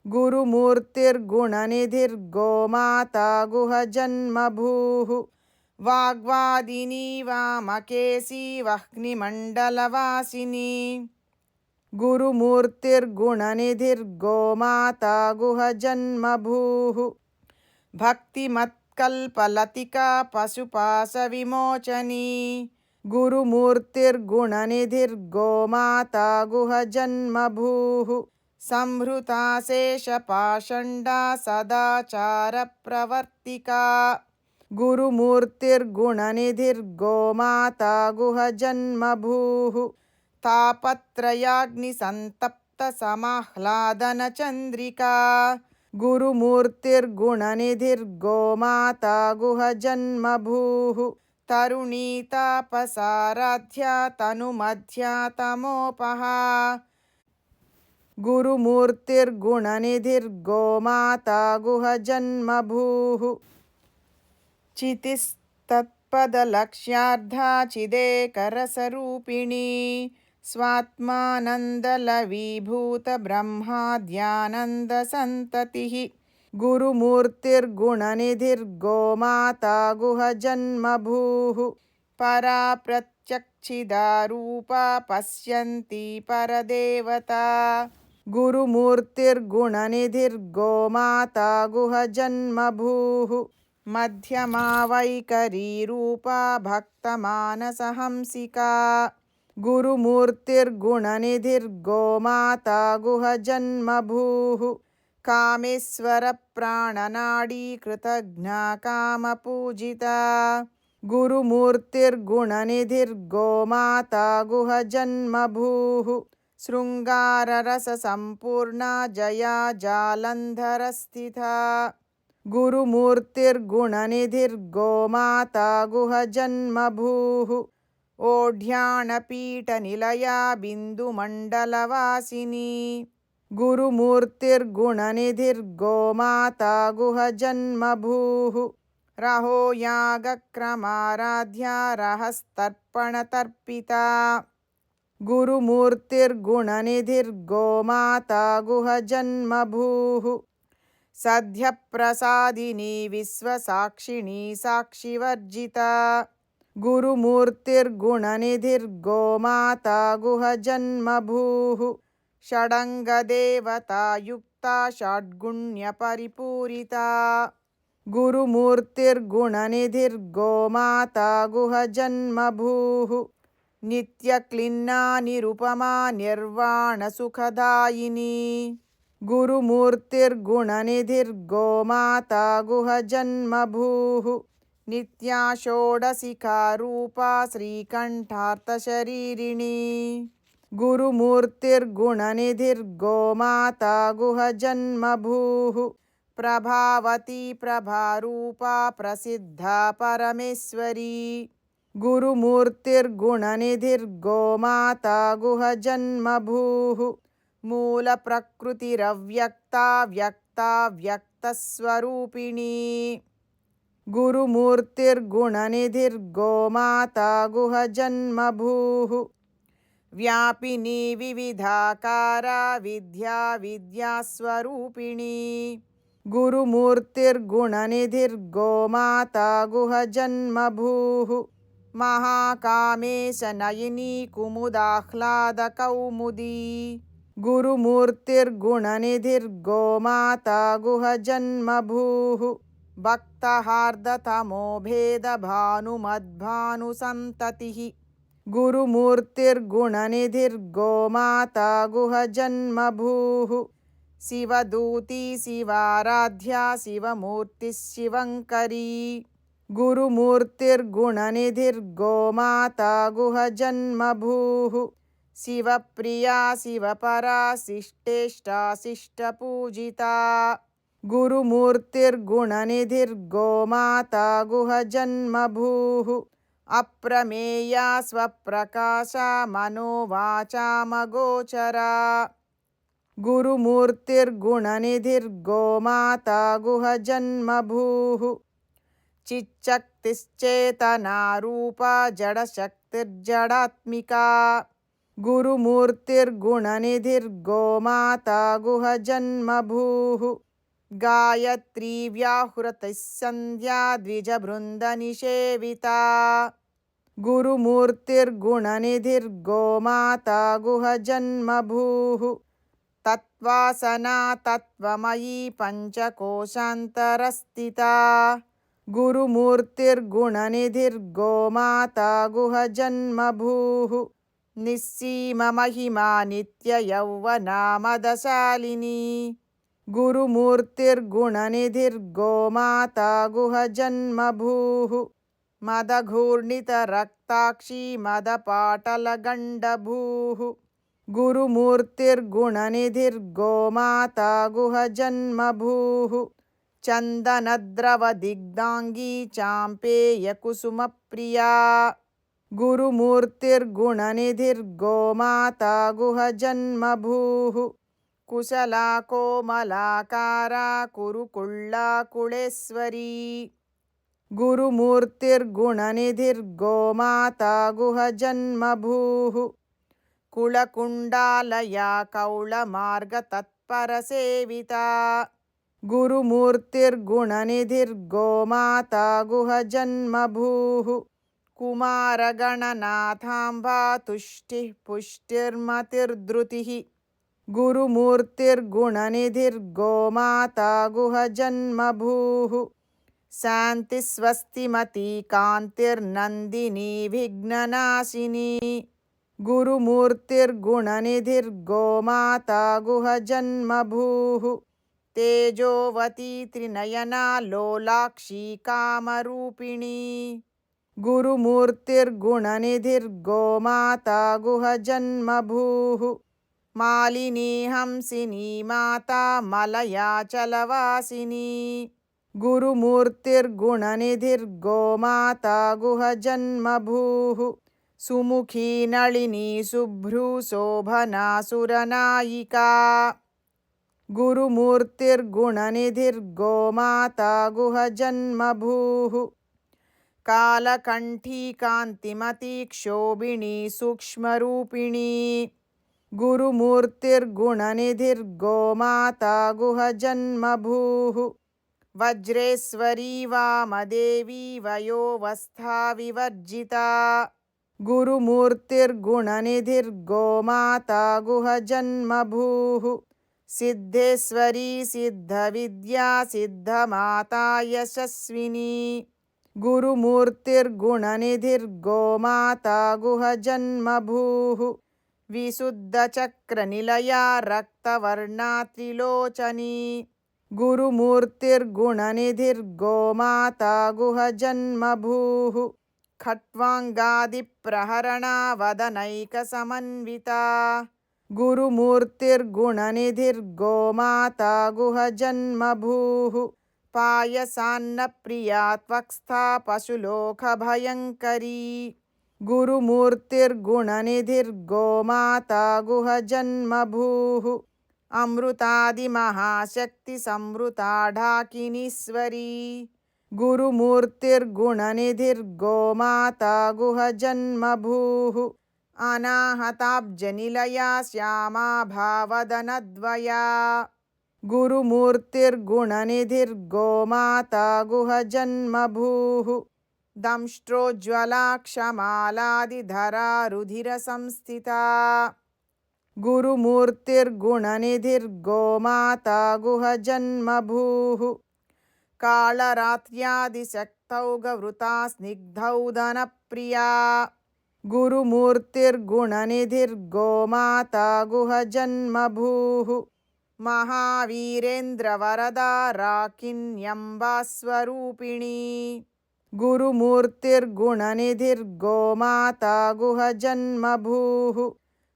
गुरुमूर्तिर्गुणनिधिर्गोमाता गुहजन्मभूः वाग्वादिनी वामकेशी वह्निमण्डलवासिनी गुरुमूर्तिर्गुणनिधिर्गोमाता गुहजन्मभूः भक्तिमत्कल्पलतिका पशुपाशविमोचनी गुरुमूर्तिर्गुणनिधिर्गोमाता गुहजन्मभूः సంహృతా శేషపాషండా సదాచారప్రవర్తికా గురుమూర్తిర్గుణనిధిర్గోమాతా గుహజన్మభూః తాపత్రయాగ్నిసంతప్తసమాహ్లాదనచంద్రికా గురుమూర్తిర్గుణనిధిర్గోమాతా గుహజన్మభూః తరుణీతాపసారాధ్యా తనుమధ్యా తమోపహా గురుమూర్తిర్గుణనిధిర్గోమాతా గుహజన్మభూః చితిస్తత్పదలక్ష్యార్థా చిదేకరసరూపిణీ స్వాత్మానందలవీభూతబ్రహ్మాద్యానందసంతతిః గురుమూర్తిర్గుణనిధిర్గోమాతా గుహజన్మభూః పరా ప్రత్యక్షిదారూపా పశ్యంతి పరదేవతా గురుమూర్తిర్గుణనిధిర్గోమాతా గుహజన్మభూః మధ్యమా వైఖరీరూపా భక్తమానసహంసికా గురుమూర్తిర్గుణనిధిర్గోమాతా గుహజన్మభూః కామేశ్వరప్రాణనాడీకృతజ్ఞా కామపూజితా గురుమూర్తిర్గుణనిధిర్గోమాతా గుహజన్మభూః శృంగారరససంపూర్ణా జయా జాలంధరస్థితా గురుమూర్తిర్గుణనిధిర్గోమాతా గుహజన్మభూః ఓఢ్యాణపీఠనిలయా బిందుమండలవాసినీ గురుమూర్తిర్గుణనిధిర్గోమాతా గుహజన్మభూః రహోయాగక్రమారాధ్యా రహస్తర్పణతర్పితా గురుమూర్తిర్గుణనిధిర్గోమాతా గుహజన్మభూః సద్యప్రసాదినీ విశ్వసాక్షిణీ సాక్షివర్జితా గురుమూర్తిర్గుణనిధిర్గోమాతా గుహజన్మభూః షడంగదేవతాయుక్తా షడ్గుణ్యపరిపూరితా గురుమూర్తిర్గుణనిధిర్గోమాతా గుహజన్మభూః నిత్యక్లిన్నా నిరుపమా నిర్వాణసుఖదాయినీ గురుమూర్తిర్గుణనిధిర్గోమాతా గుహజన్మభూః నిత్యా షోడశిఖారూపా శ్రీకంఠార్థశరీరిణీ గురుమూర్తిర్గుణనిధిర్గోమాతా గుహజన్మభూః ప్రభావతీ ప్రభారూపా ప్రసిద్ధా పరమేశ్వరీ గురుమూర్తిర్గుణనిధిర్గోమాతా గుహజన్మభూః మూలప్రకృతిరవ్యక్తా వ్యక్తా వ్యక్తస్వరూపిణీ గురుమూర్తిర్గుణనిధిర్గోమాతా గుహజన్మభూః వ్యాపినీ వివిధాకారా విద్యా విద్యాస్వరూపిణీ గురుమూర్తిర్గుణనిధిర్గోమాతా గుహజన్మభూః మహాకామేశనయినీ కుముదాహ్లాదకౌముదీ గురుమూర్తిర్గుణనిధిర్గోమాతా గుహజన్మభూః భక్తహార్దతమోభేదభానుమద్భానుసంతతిః గురుమూర్తిర్గుణనిధిర్గోమాతా గుహజన్మభూః శివదూతీ శివారాధ్యా శివమూర్తిః శివంకరీ గురుమూర్తిర్గుణనిధిర్గోమాతా గుహజన్మభూః శివప్రియా శివపరా శిష్టేష్టా శిష్టపూజితా గురుమూర్తిర్గుణనిధిర్గోమాతా గుహజన్మభూః అప్రమేయా స్వప్రకాశా మనోవాచామగోచరా గురుమూర్తిర్గుణనిధిర్గోమాతా గుహజన్మభూః చిచ్చక్తిశ్చేతనారూపా జడశక్తిర్జడాత్మికా గురుమూర్తిర్గుణనిధిర్గోమాతా గుహజన్మభూః గాయత్రీ వ్యాహృతిः సంధ్యా ద్విజబృందనిషేవితా గురుమూర్తిర్గుణనిధిర్గోమాతా గుహజన్మభూః తత్వాసనా తత్వమయీ పంచకోశాంతరస్థితా గురుమూర్తిర్గుణనిధిర్గోమాతా గుహజన్మభూః నిస్సీమమహిమా నిత్యయౌవనామదశాలిని గురుమూర్తిర్గుణనిధిర్గోమాతా గుహజన్మభూః మదఘూర్ణితరక్తాక్షీ మదపాటలగండభూః గురుమూర్తిర్గుణనిధిర్గోమాతా గుహజన్మభూః చందనద్రవదిగ్ధాంగీ చాంపేయకుసుమప్రియా గురుమూర్తిర్గుణనిధిర్గోమాతా గుహజన్మభూః కుశలా కోమలాకారా కురుకుళ్ళాకుళేశ్వరీ గురుమూర్తిర్గుణనిధిర్గోమాతా గుహజన్మభూః కుళకుండాలయా కౌళమార్గతత్పరసేవితా గురుమూర్తిర్గుణనిధిర్గోమాతా గుహజన్మభూః కుమారగణనాథాంబా తుష్టిః పుష్టిర్మతిర్ధృతిః గురుమూర్తిర్గుణనిధిర్గోమాతా గుహజన్మభూః శాంతిస్వస్తిమతీ కాంతిర్నందినీ విఘ్ననాశినీ గురుమూర్తిర్గుణనిధిర్గోమాతా గుహజన్మభూః తేజోవతీ త్రినయనా లోలాక్షీ కామరూపిణీ గురుమూర్తిర్గుణనిధిర్గోమాతా గుహజన్మభూః మాలినీ హంసినీ మాతా మలయాచలవాసినీ గురుమూర్తిర్గుణనిధిర్గోమాతా గుహజన్మభూః సుముఖీ నళినీ శుభ్రూ శోభనా సురనాయికా గురుమూర్తిర్గుణనిధిర్గోమాతా గుహజన్మభూః కాళకంఠీ కాంతిమతీ క్షోభిణీ సూక్ష్మరూపిణీ గురుమూర్తిర్గుణనిధిర్గోమాతా గుహజన్మభూః వజ్రేశ్వరీ వామదేవీ వయోవస్థా వివర్జితా గురుమూర్తిర్గుణనిధిర్గోమాతా గుహజన్మభూః సిద్ధేశ్వరీ సిద్ధవిద్యా సిద్ధమాతా యశస్వినీ గురుమూర్తిర్గుణనిధిర్గోమాతా గుహజన్మభూః విశుద్ధచక్రనిలయా రక్తవర్ణా త్రిలోచనీ గురుమూర్తిర్గుణనిధిర్గోమాతా గుహజన్మభూః ఖట్వాంగాదిప్రహరణా వదనైకసమన్వితా గురుమూర్తిర్గుణనిధిర్గోమాతా గుహజన్మభూః పాయసాన్నప్రియా త్వక్స్థా పశులోకభయంకరీ గురుమూర్తిర్గుణనిధిర్గోమాతా గుహజన్మభూః అమృతాదిమహాశక్తి సంవృతా ఢాకినీశ్వరీ గురుమూర్తిర్గుణనిధిర్గోమాతా గుహజన్మభూః అనాహతాబ్జనిలయా శ్యామా భావదనద్వయా గురుమూర్తిర్గుణనిధిర్గోమాతా గుహజన్మభూః దంష్ట్రోజ్వలాక్షమాలాదిధరా రుధిరసంస్థితా గురుమూర్తిర్గుణనిధిర్గోమాతా గుహజన్మభూః కాళరాత్ర్యాదిశక్తౌగవృతా స్నిగ్ధౌదనప్రియా గురుమూర్తిర్గుణనిధిర్గోమాతా గుహజన్మభూః మహావీరేంద్రవరదా రాకిన్యంబాస్వరూపిణీ గురుమూర్తిర్గుణనిధిర్గోమాతా గుహజన్మభూః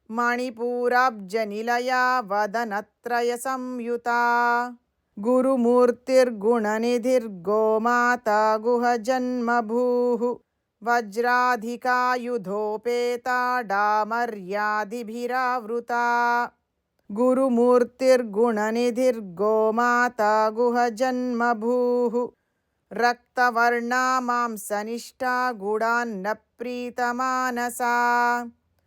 మణిపూరాబ్జనిలయా వదనత్రయసంయుతా గురుమూర్తిర్గుణనిధిర్గోమాతా గుహజన్మభూః వజ్రాధికాయుధోపేతా డామర్యాదిభిరావృతా గురుమూర్తిర్గుణనిధిర్గోమాతా గుహజన్మభూః రక్తవర్ణా మాంసనిష్టా గుడాన్నప్రీతమానసా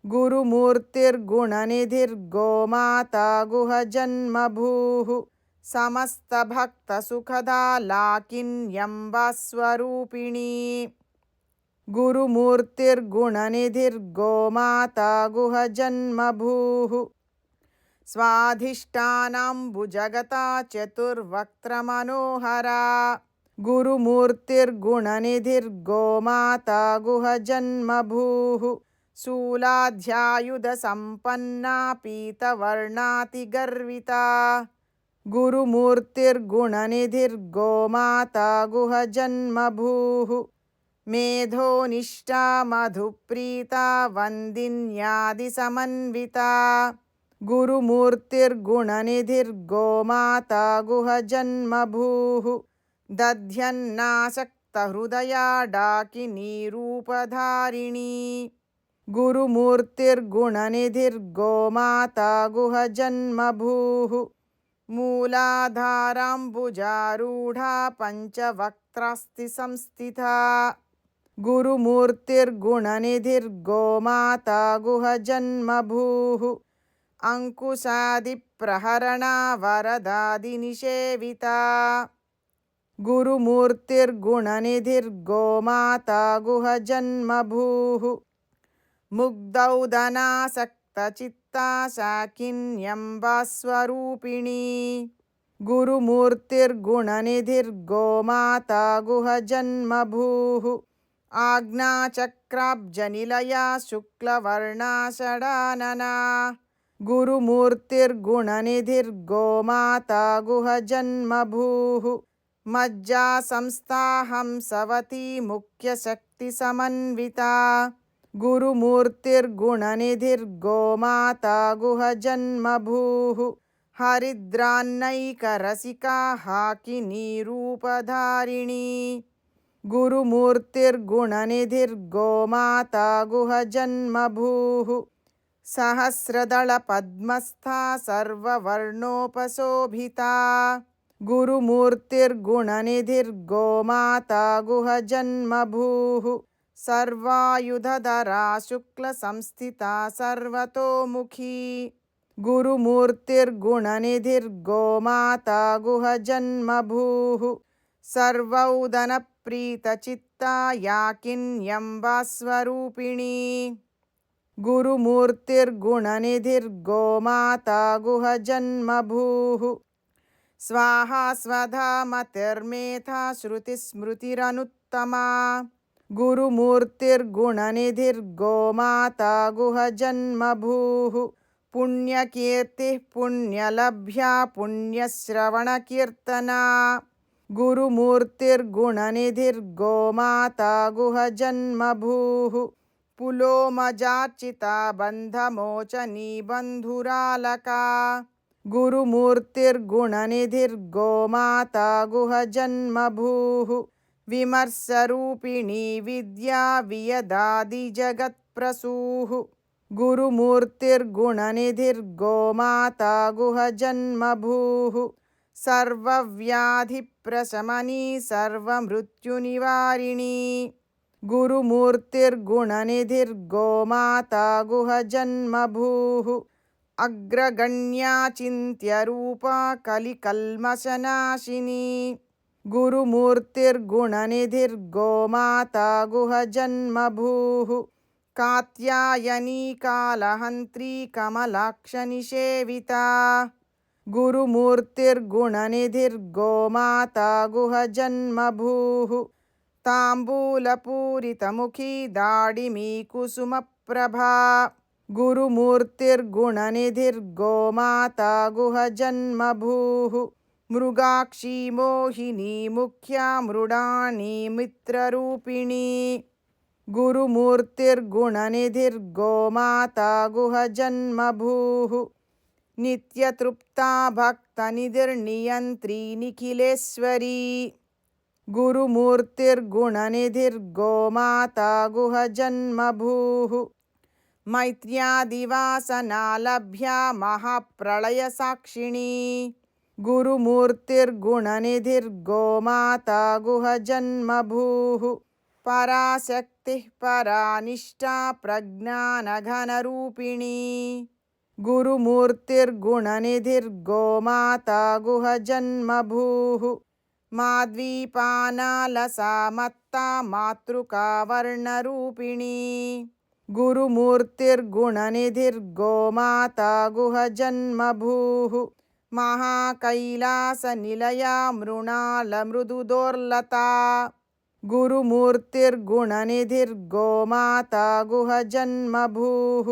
గురుమూర్తిర్గుణనిధిర్గోమాతా గుహజన్మభూః సమస్తభక్తసుఖదా లాకిన్యంబాస్వరూపిణీ గురుమూర్తిర్గుణనిధిర్గోమాతా గుహజన్మభూః స్వాధిష్టానాంబుజగతా చతుర్వక్త్రమనోహరా గురుమూర్తిర్గుణనిధిర్గోమాతా గుహజన్మభూః शूलाध्यायुधसम्पन्ना पीतवर्णातिगर्विता गुरुमूर्तिर्गुणनिधिर्गोमाता गुहजन्मभूः मेधोनिष्ठा मधुप्रीता वन्दिन्यादिसमन्विता गुरुमूर्तिर्गुणनिधिर्गोमाता गुहजन्मभूः दध्यन्नासक्तहृदया डाकिनीरूपधारिणी गुरुमूर्तिर्गुणनिधिर्गोमाता गुहजन्मभूः मूलाधाराम्बुजारूढा पञ्चवक्त्रास्ति संस्थिता गुरुमूर्तिर्गुणनिधिर्गोमाता गुहजन्मभूः अंकुशादिप्रहरणा वरदादिनिषेविता गुरुमूर्तिर्गुणनिधिर्गोमाता गुहजन्मभूः मुग्धौदनासक्तचित्ता शाकिन्यम्बास्वरूपिणी गुरुमूर्तिर्गुणनिधिर्गोमाता गुहजन्मभूः आज्ञाचक्राब्जनिलया शुक्लवर्णा षडानना गुरुमूर्तिर्गुणनिधिर्गोमाता गुहजन्मभूः मज्जा संस्थाहंसवती मुख्यशक्तिसमन्विता गुरुमूर्तिर्गुणनिधिर्गोमाता गुहजन्मभूः हरिद्रान्नैकरसिका हाकिनीरूपधारिणी गुरुमूर्तिर्गुणनिधिर्गोमाता गुहजन्मभूः सहस्रदलपद्मस्था सर्ववर्णोपशोभिता गुरुमूर्तिर्गुणनिधिर्गोमाता गुहजन्मभूः सर्वायुधधरा शुक्लसंस्थिता सर्वतोमुखी गुरुमूर्तिर्गुणनिधिर्गोमाता गुहजन्मभूः सर्वौदनप्रीतचित्ता याकिन्यम्बास्वरूपिणी गुरुमूर्तिर्गुणनिधिर्गोमाता गुहजन्मभूः स्वाहा स्वधा मतिर्मेधा श्रुतिस्मृतिरनुत्तमा गुरुमूर्तिर्गुणनिधिर्गोमाता गुहजन्मभूः पुण्यकीर्तिः पुण्यलभ्या पुण्यश्रवणकीर्तना गुरुमूर्तिर्गुणनिधिर्गोमाता गुहजन्मभूः पुलोमजार्चिता बन्धमोचनी बन्धुरालका गुरुमूर्तिर्गुणनिधिर्गोमाता गुहजन्मभूः विमर्शरूपिणी विद्या वियदादिजगत्प्रसूः गुरुमूर्तिर्गुणनिधिर्गोमाता गुहजन्मभूः सर्वव्याधिप्रशमनी सर्वमृत्युनिवारिणी गुरुमूर्तिर्गुणनिधिर्गोमाता गुहजन्मभूः अग्रगण्या चिन्त्यरूपा कलिकल्मषनाशिनी गुरुमूर्तिर्गुणनिधिर्गोमाता गुहजन्मभूः कात्यायनी कालहन्त्री कमलाक्षनिषेविता गुरुमूर्तिर्गुणनिधिर्गोमाता गुहजन्मभूः ताम्बूलपूरितमुखी दाडिमी कुसुमप्रभा गुरुमूर्तिर्गुणनिधिर्गोमाता गुहजन्मभूः मृगाक्षी मोहिनी मुख्या मृडानी मित्ररूपिणी गुरुमूर्तिर्गुणनिधिर्गोमाता गुहजन्मभूः नित्यतृप्ता भक्तनिधिर्नियन्त्री निखिलेश्वरी गुरुमूर्तिर्गुणनिधिर्गोमाता गुहजन्मभूः मैत्र्यादिवासनालभ्या महाप्रलयसाक्षिणी गुरुमूर्तिर्गुणनिधिर्गोमाता गुहजन्मभूः पराशक्तिः परानिष्ठा प्रज्ञानघनरूपिणी गुरुमूर्तिर्गुणनिधिर्गोमाता गुहजन्मभूः माद्वीपानालसा मत्ता मातृकावर्णरूपिणी गुरुमूर्तिर्गुणनिधिर्गोमाता गुहजन्मभूः महाकैलासनिलया मृणालमृदुदोर्लता गुरुमूर्तिर्गुणनिधिर्गोमाता गुहजन्मभूः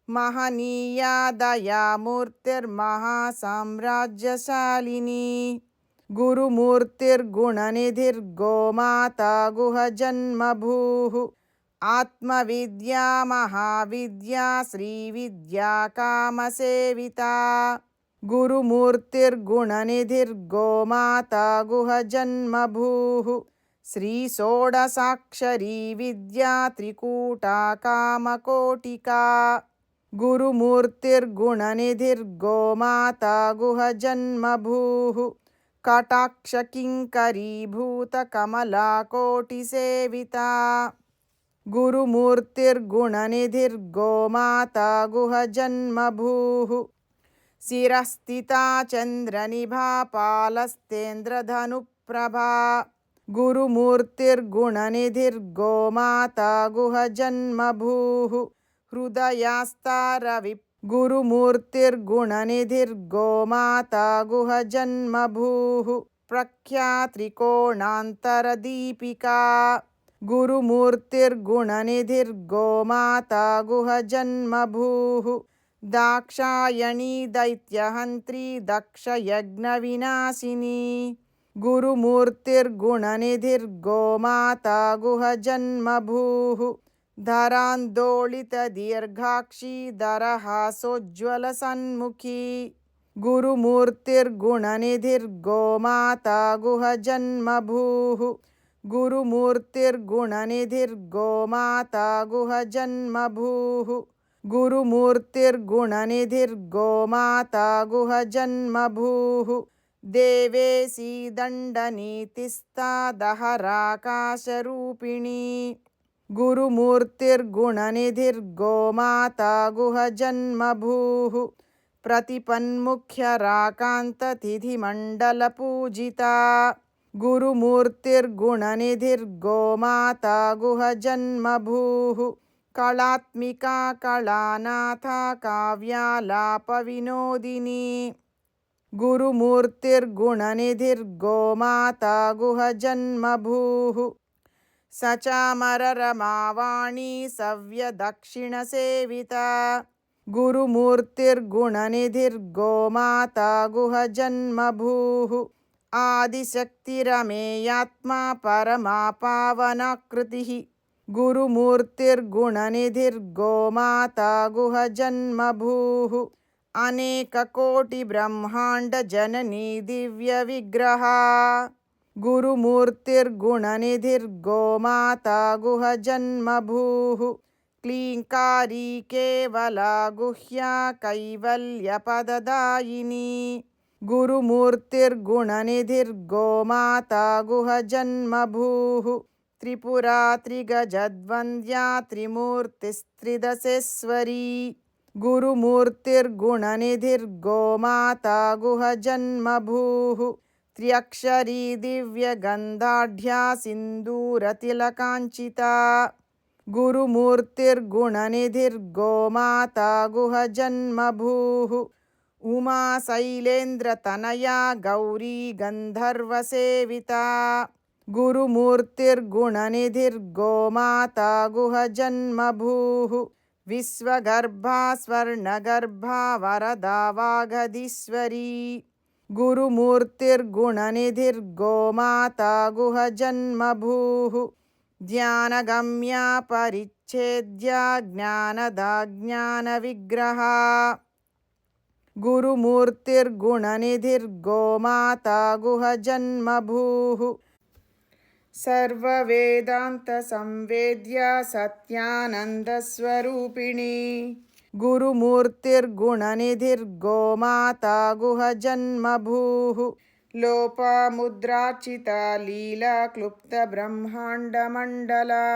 महनीया दयामूर्तिर्महासाम्राज्यशालिनी गुरुमूर्तिर्गुणनिधिर्गोमाता गुहजन्मभूः आत्मविद्या महाविद्या श्रीविद्या कामसेविता गुरुमूर्तिर्गुणनिधिर्गोमाता गुहजन्मभूः श्रीषोडशाक्षरी विद्या त्रिकूटा कामकोटिका गुरुमूर्तिर्गुणनिधिर्गोमाता गुहजन्मभूः कटाक्षकिङ्करीभूतकमलाकोटिसेविता गुरुमूर्तिर्गुणनिधिर्गोमाता गुहजन्मभूः शिरस्थिता चन्द्रनिभा पालस्तेन्द्रधनुप्रभा गुरुमूर्तिर्गुणनिधिर्गोमाता गुहजन्मभूः हृदयास्ता रविः गुरुमूर्तिर्गुणनिधिर्गोमाता गुहजन्मभूः प्रख्यात्रिकोणान्तरदीपिका गुरुमूर्तिर्गुणनिधिर्गोमाता गुहजन्मभूः दाक्षायणी दैत्यहन्त्री दक्षयज्ञविनाशिनी गुरुमूर्तिर्गुणनिधिर्गोमाता गुहजन्मभूः धरान्दोलितदीर्घाक्षी दरहासोज्ज्वलसन्मुखी गुरुमूर्तिर्गुणनिधिर्गोमाता गुहजन्मभूः गुरुमूर्तिर्गुणनिधिर्गोमाता गुहजन्मभूः गुरुमूर्तिर्गुणनिधिर्गोमाता गुहजन्मभूः देवेशी दण्डनीतिस्ता दहराकाशरूपिणी गुरुमूर्तिर्गुणनिधिर्गोमाता गुहजन्मभूः प्रतिपन्मुख्यराकान्ततिथिमण्डलपूजिता गुरुमूर्तिर्गुणनिधिर्गोमाता गुहजन्मभूः कलात्मिका कलानाथा काव्यालापविनोदिनी गुरुमूर्तिर्गुणनिधिर्गोमाता गुहजन्मभूः सचामररमावाणी सव्यदक्षिणसेविता गुरुमूर्तिर्गुणनिधिर्गोमाता गुहजन्मभूः आदिशक्तिरमेयात्मा परमा पावनाकृतिः गुरुमूर्तिर्गुणनिधिर्गोमाता गुहजन्मभूः अनेककोटिब्रह्माण्डजननी दिव्यविग्रहा गुरुमूर्तिर्गुणनिधिर्गोमाता गुहजन्मभूः क्लीङ्कारी केवला गुह्या कैवल्यपददायिनी गुरुमूर्तिर्गुणनिधिर्गोमाता गुहजन्मभूः त्रिपुरा त्रिगजद्वन्द्या त्रिमूर्तिस्त्रिदशेश्वरी गुरुमूर्तिर्गुणनिधिर्गोमाता गुहजन्मभूः त्र्यक्षरी दिव्यगन्धाढ्या सिन्दूरतिलकाञ्चिता गुरुमूर्तिर्गुणनिधिर्गोमाता गुहजन्मभूः उमा शैलेन्द्रतनया गौरी गन्धर्वसेविता गुरुमूर्तिर्गुणनिधिर्गोमाता गुहजन्मभूः विश्वगर्भा स्वर्णगर्भा वरदा वागधीश्वरी गुरुमूर्तिर्गुणनिधिर्गोमाता गुहजन्मभूः ध्यानगम्या परिच्छेद्या ज्ञानदा ज्ञानविग्रहा गुरुमूर्तिर्गुणनिधिर्गोमाता गुहजन्मभूः सर्ववेदान्तसंवेद्या सत्यानन्दस्वरूपिणी गुरुमूर्तिर्गुणनिधिर्गोमाता गुहजन्मभूः लोपामुद्रार्चिता लीला क्लुप्तब्रह्माण्डमण्डला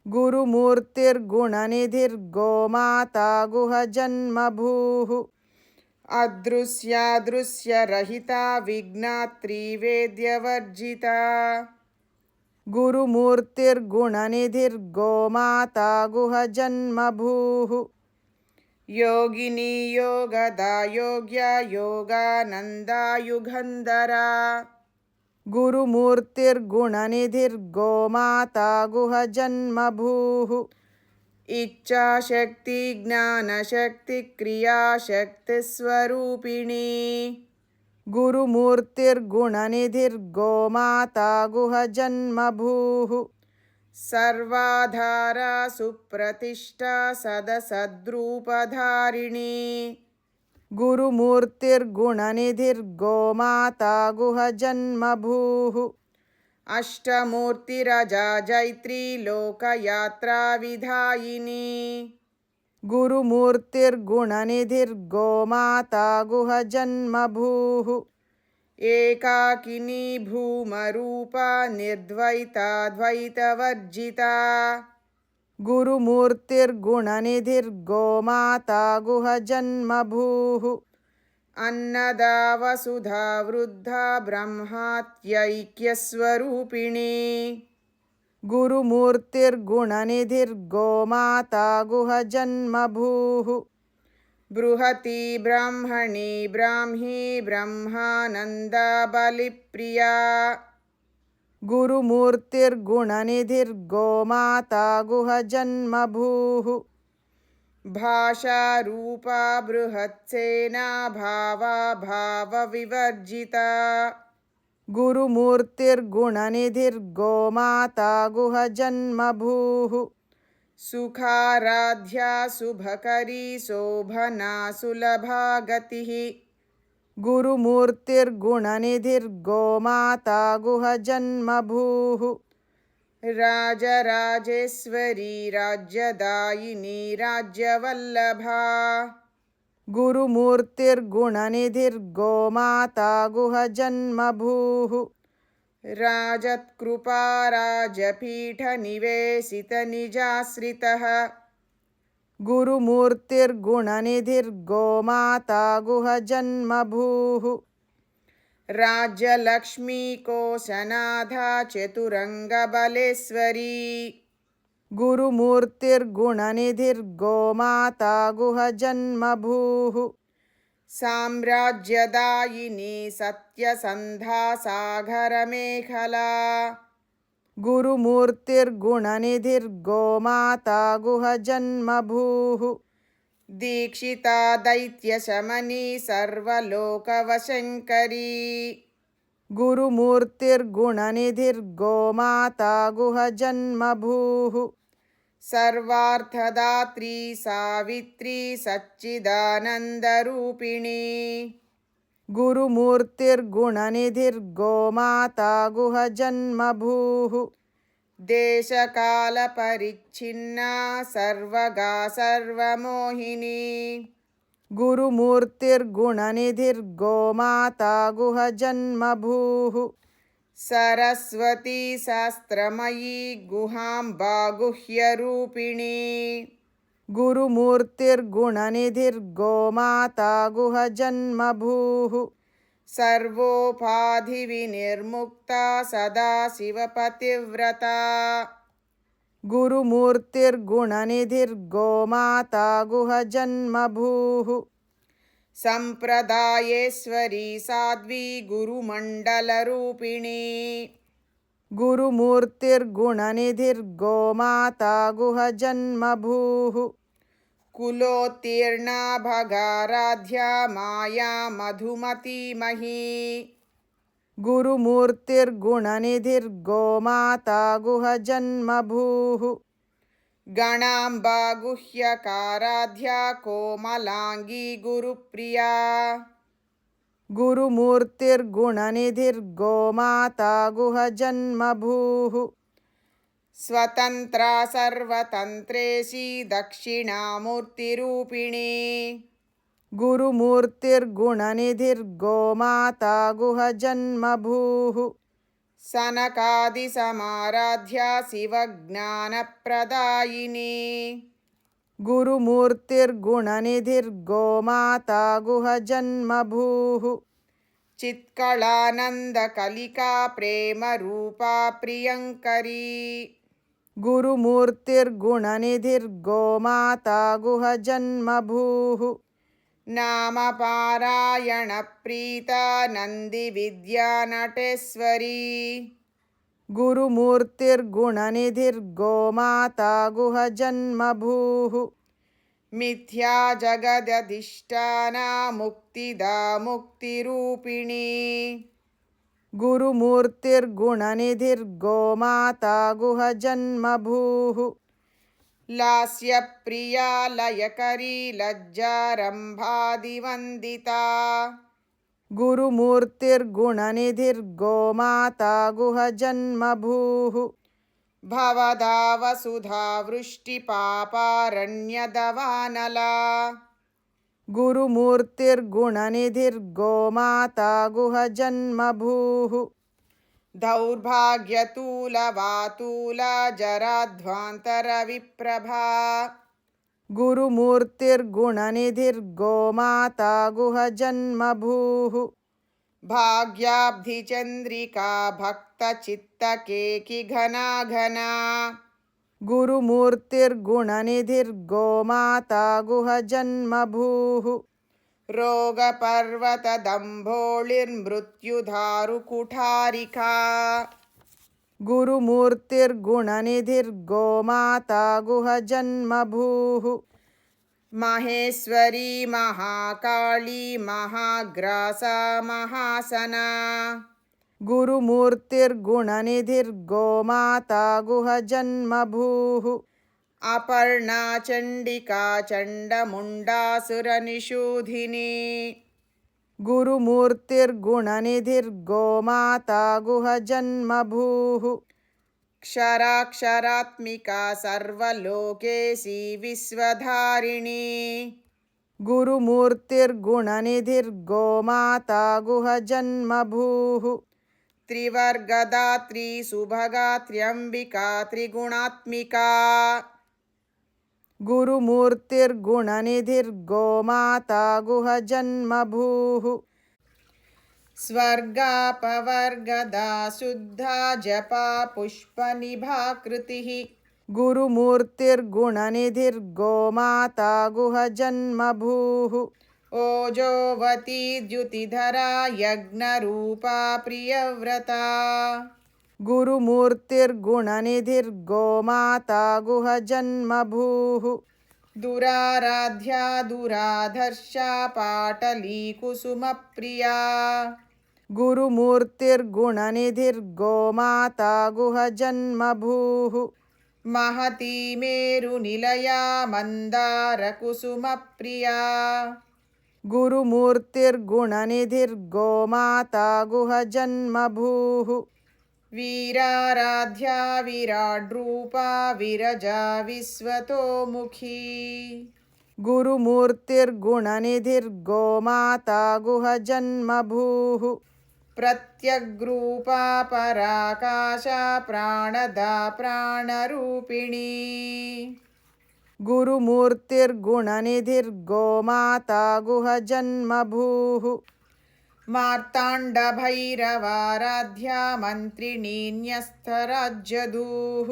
गुरुमूर्तिर्गुणनिधिर्गोमाता गुहजन्मभूः अदृश्यादृश्यरहिता विघ्नात्रिवेद्यवर्जिता गुरुमूर्तिर्गुणनिधिर्गोमाता गुहजन्मभूः योगिनी योगदा योग्या योगानन्दा युगन्धरा गुरुमूर्तिर्गुणनिधिर्गोमाता गुहजन्मभूः इच्छाशक्ति ज्ञानशक्ति क्रियाशक्तिस्वरूपिणी गुरुमूर्तिर्गुणनिधिर्गोमाता गुहजन्मभूः सर्वाधारा सुप्रतिष्ठा सदसद्रूपधारिणी गुरुमूर्तिर्गुणनिधिर्गोमाता गुहजन्मभूः अष्टमूर्तिरजा जैत्री लोकयात्रा विधायिनी गुरुमूर्तिर्गुणनिधिर्गोमाता गुहजन्मभूः एकाकिनी भूमरूपा निर्द्वैताद्वैतवर्जिता गुरुमूर्तिर्गुणनिधिर्गोमाता गुहजन्मभूः अन्नदा वसुधा वृद्धा ब्रह्मात्यैक्यस्वरूपिणी गुरुमूर्तिर्गुणनिधिर्गोमाता गुहजन्मभूः बृहती ब्राह्मणी ब्राह्मी ब्रह्मानन्दा बलिप्रिया गुरुमूर्तिर्गुणनिधिर्गोमाता गुहजन्मभूः भाषारूपा बृहत्सेना भावा भावविवर्जिता गुरुमूर्तिर्गुणनिधिर्गोमाता गुहजन्मभूः सुखाराध्या शुभकरी शोभना सुलभा गतिः गुरुमूर्तिर्गुणनिधिर्गोमाता गुहजन्मभूः राजराजेश्वरी राज्यदायिनी राज्यवल्लभा गुरुमूर्तिर्गुणनिधिर्गोमाता गुहजन्मभूः राजत्कृपा राजपीठनिवेशितनिजाश्रितः गुरुमूर्तिर्गुणनिधिर्गोमाता गुहजन्मभूः राज्यलक्ष्मीकोशनाधा चतुरङ्गबलेश्वरी गुरुमूर्तिर्गुणनिधिर्गोमाता गुहजन्मभूः साम्राज्यदायिनी सत्यसन्धा सागरमेखला गुरुमूर्तिर्गुणनिधिर्गोमाता गुहजन्मभूः दीक्षिता दैत्यशमनी सर्वलोकवशङ्करी गुरुमूर्तिर्गुणनिधिर्गोमाता गुहजन्मभूः सर्वार्थदात्री सावित्री सच्चिदानन्दरूपिणी गुरुमूर्तिर्गुणनिधिर्गोमाता गुहजन्मभूः देशकालपरिच्छिन्ना सर्वगा सर्वमोहिनी गुरुमूर्तिर्गुणनिधिर्गोमाता गुहजन्मभूः सरस्वती शास्त्रमयी गुहाम्बा गुह्यरूपिणी गुरुमूर्तिर्गुणनिधिर्गोमाता गुहजन्मभूः सर्वोपाधिविनिर्मुक्ता सदाशिवपतिव्रता गुरुमूर्तिर्गुणनिधिर्गोमाता गुहजन्मभूः सम्प्रदायेश्वरी साध्वी गुरुमण्डलरूपिणी गुरुमूर्तिर्गुणनिधिर्गोमाता गुहजन्मभूः कुलोत्तीर्णा भगाराध्या माया मधुमतीमही गुरुमूर्तिर्गुणनिधिर्गोमाता गुहजन्मभूः गणाम्बा गुह्यकाराध्या कोमलांगी गुरुप्रिया गुरुमूर्तिर्गुणनिधिर्गोमाता गुहजन्मभूः स्वतन्त्रा सर्वतन्त्रेशी दक्षिणामूर्तिरूपिणी गुरुमूर्तिर्गुणनिधिर्गोमाता गुहजन्मभूः सनकादिसमाराध्या शिवज्ञानप्रदायिनी गुरुमूर्तिर्गुणनिधिर्गोमाता गुहजन्मभूः चित्कलानन्दकलिका प्रेमरूपा प्रियङ्करी गुरुमूर्तिर्गुणनिधिर्गोमाता गुहजन्मभूः नामपारायणप्रीता नन्दिविद्यानटेश्वरी गुरुमूर्तिर्गुणनिधिर्गोमाता गुहजन्मभूः मिथ्या जगदधिष्ठाना मुक्तिदा मुक्तिरूपिणी गुरुमूर्तिर्गुणनिधिर्गोमाता गुहजन्मभूः लास्यप्रिया लयकरी लज्जारम्भादिवन्दिता गुरुमूर्तिर्गुणनिधिर्गोमाता गुहजन्मभूः भवदा वसुधा वृष्टिपापारण्यदवानला गुरुमूर्तिर्गुणनिधिर्गोमाता गुहजन्मभूः दौर्भाग्यतूलवातूला जराध्वान्तरविप्रभा गुरुमूर्तिर्गुणनिधिर्गोमाता गुहजन्मभूः भाग्याब्धिचन्द्रिका भक्तचित्तकेकिघना घना गुरुमूर्तिर्गुणनिधिर्गोमाता गुहजन्मभूः रोगपर्वतदम्भोळिर्मृत्युधारुकुठारिका गुरुमूर्तिर्गुणनिधिर्गोमाता गुहजन्मभूः महेश्वरी महाकाली महाग्रासा महासना गुरुमूर्तिर्गुणनिधिर्गोमाता गुहजन्मभूः अपर्णा चण्डिका चण्डमुण्डासुरनिषूधिनी गुरुमूर्तिर्गुणनिधिर्गोमाता गुहजन्मभूः क्षराक्षरात्मिका सर्वलोकेशी विश्वधारिणी गुरुमूर्तिर्गुणनिधिर्गोमाता गुहजन्मभूः त्रिवर्गदात्री सुभगा त्र्यम्बिका त्रिगुणात्मिका गुरुमूर्तिर्गुणनिधिर्गोमाता गुहजन्मभूः स्वर्गापवर्गदा शुद्धा जपा पुष्पनिभाकृतिः गुरुमूर्तिर्गुणनिधिर्गोमाता गुहजन्मभूः ओजोवती द्युतिधरा यज्ञरूपा प्रियव्रता गुरुमूर्तिर्गुणनिधिर्गोमाता गुहजन्मभूः दुराराध्या दुराधर्षा पाटलीकुसुमप्रिया गुरुमूर्तिर्गुणनिधिर्गोमाता गुहजन्मभूः महती मेरुनिलया मन्दारकुसुमप्रिया गुरुमूर्तिर्गुणनिधिर्गोमाता गुहजन्मभूः वीराराध्या विराड्रूपा विरजा विश्वतोमुखी गुरुमूर्तिर्गुणनिधिर्गोमाता गुहजन्मभूः प्रत्यग्रूपा पराकाशा प्राणदा प्राणरूपिणी गुरुमूर्तिर्गुणनिधिर्गोमाता गुहजन्मभूः मार्ताण्डभैरवाराध्या मन्त्रिणी न्यस्तराज्यदूः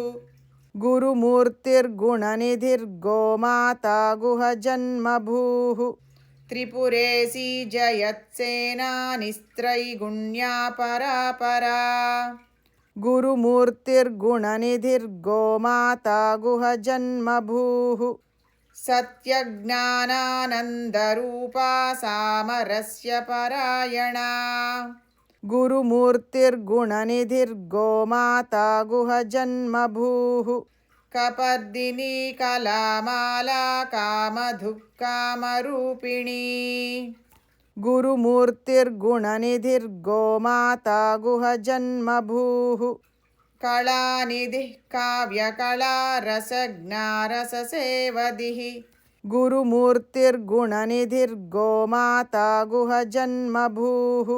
गुरुमूर्तिर्गुणनिधिर्गोमाता गुहजन्मभूः त्रिपुरेशी जयत्सेना निस्त्रैगुण्या परापरा गुरुमूर्तिर्गुणनिधिर्गोमाता गुहजन्मभूः सत्यज्ञानानन्दरूपा सामरस्य परायणा गुरुमूर्तिर्गुणनिधिर्गोमाता गुहजन्मभूः कपर्दिनी कलामाला कामधुक्कामरूपिणी गुरुमूर्तिर्गुणनिधिर्गोमाता गुहजन्मभूः कलानिधिः काव्यकला रसज्ञा रससेवधिः गुरुमूर्तिर्गुणनिधिर्गोमाता गुहजन्मभूः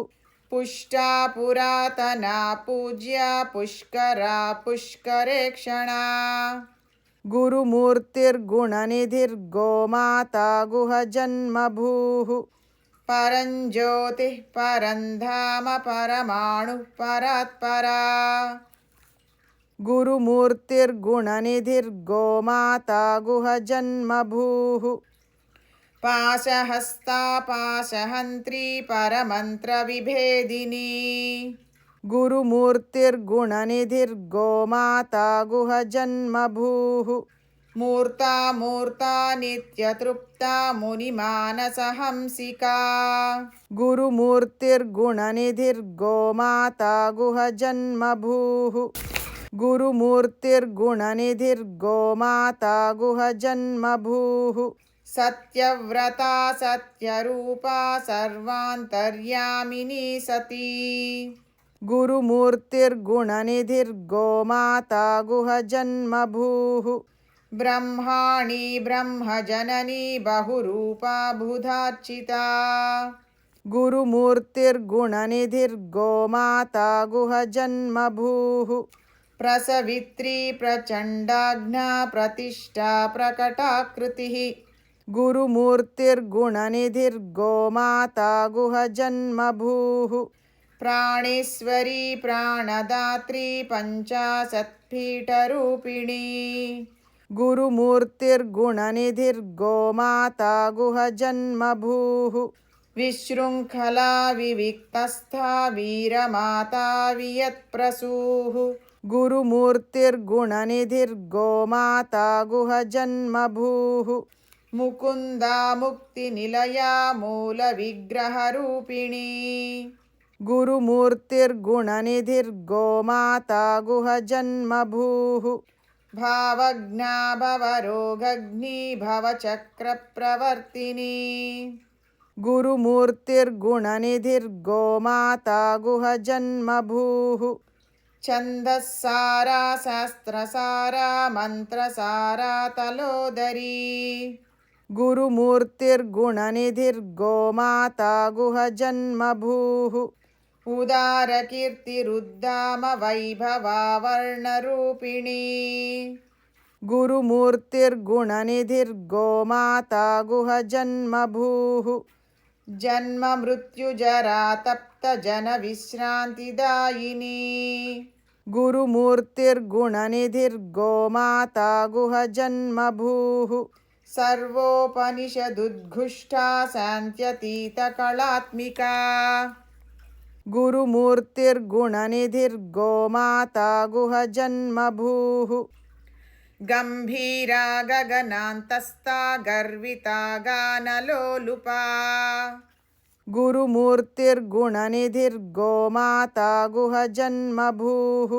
पुष्टा पुरातना पूज्या पुष्करा पुष्करेक्षणा गुरुमूर्तिर्गुणनिधिर्गोमाता गुहजन्मभूः परञ्ज्योतिः परन्धाम परमाणुः परात्परा गुरुमूर्तिर्गुणनिधिर्गोमाता गुहजन्मभूः पाशहस्ता पाशहन्त्री परमन्त्रविभेदिनी गुरुमूर्तिर्गुणनिधिर्गोमाता गुहजन्मभूः मूर्ता मूर्ता नित्यतृप्ता मुनिमानसहंसिका गुरुमूर्तिर्गुणनिधिर्गोमाता गुहजन्मभूः गुरुमूर्तिर्गुणनिधिर्गोमाता गुहजन्मभूः सत्यव्रता सत्यरूपा सर्वान्तर्यामिनी सती गुरुमूर्तिर्गुणनिधिर्गोमाता गुहजन्मभूः ब्रह्माणि ब्रह्मजननी बहुरूपा बुधार्चिता गुरुमूर्तिर्गुणनिधिर्गोमाता गुहजन्मभूः प्रसवित्री प्रचण्डाज्ञा प्रतिष्ठा प्रकटाकृतिः गुरुमूर्तिर्गुणनिधिर्गोमाता गुहजन्मभूः प्राणेश्वरी प्राणदात्री पञ्चाशत्पीठरूपिणी गुरुमूर्तिर्गुणनिधिर्गोमाता गुहजन्मभूः विशृङ्खला विविक्तस्था वीरमाता वियत्प्रसूः गुरुमूर्तिर्गुणनिधिर्गोमाता गुहजन्मभूः मुकुन्दा मुक्तिनिलया मूलविग्रहरूपिणी गुरुमूर्तिर्गुणनिधिर्गोमाता गुहजन्मभूः भावज्ञा भवरोगग्नी भवचक्रप्रवर्तिनी गुरुमूर्तिर्गुणनिधिर्गोमाता गुहजन्मभूः छन्दस्सारा शास्त्रसारा मन्त्रसारा तलोदरी गुरुमूर्तिर्गुणनिधिर्गोमाता गुहजन्मभूः उदारकीर्तिरुद्दाम वैभवा वर्णरूपिणी गुरुमूर्तिर्गुणनिधिर्गोमाता गुहजन्मभूः जन्ममृत्युजरा तप्तजनविश्रान्तिदायिनी गुरुमूर्तिर्गुणनिधिर्गोमाता गुहजन्मभूः सर्वोपनिषदुद्घुष्टा शान्त्यतीतकलात्मिका गुरुमूर्तिर्गुणनिधिर्गोमाता गुहजन्मभूः गम्भीरा गगनान्तस्था गर्विता गानलोलुपा गुरुमूर्तिर्गुणनिधिर्गोमाता गुहजन्मभूः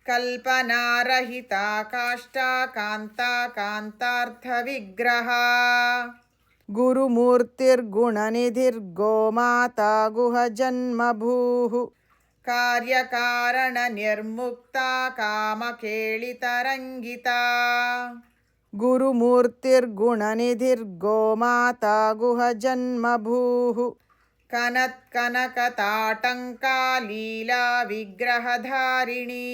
कल्पनारहिता काष्ठा कान्ता कान्तार्थविग्रहा गुरुमूर्तिर्गुणनिधिर्गोमाता गुहजन्मभूः कार्यकारणनिर्मुक्ता कामकेलितरङ्गिता गुरुमूर्तिर्गुणनिधिर्गोमाता गुहजन्मभूः कनत्कनकताटङ्का लीला विग्रहधारिणी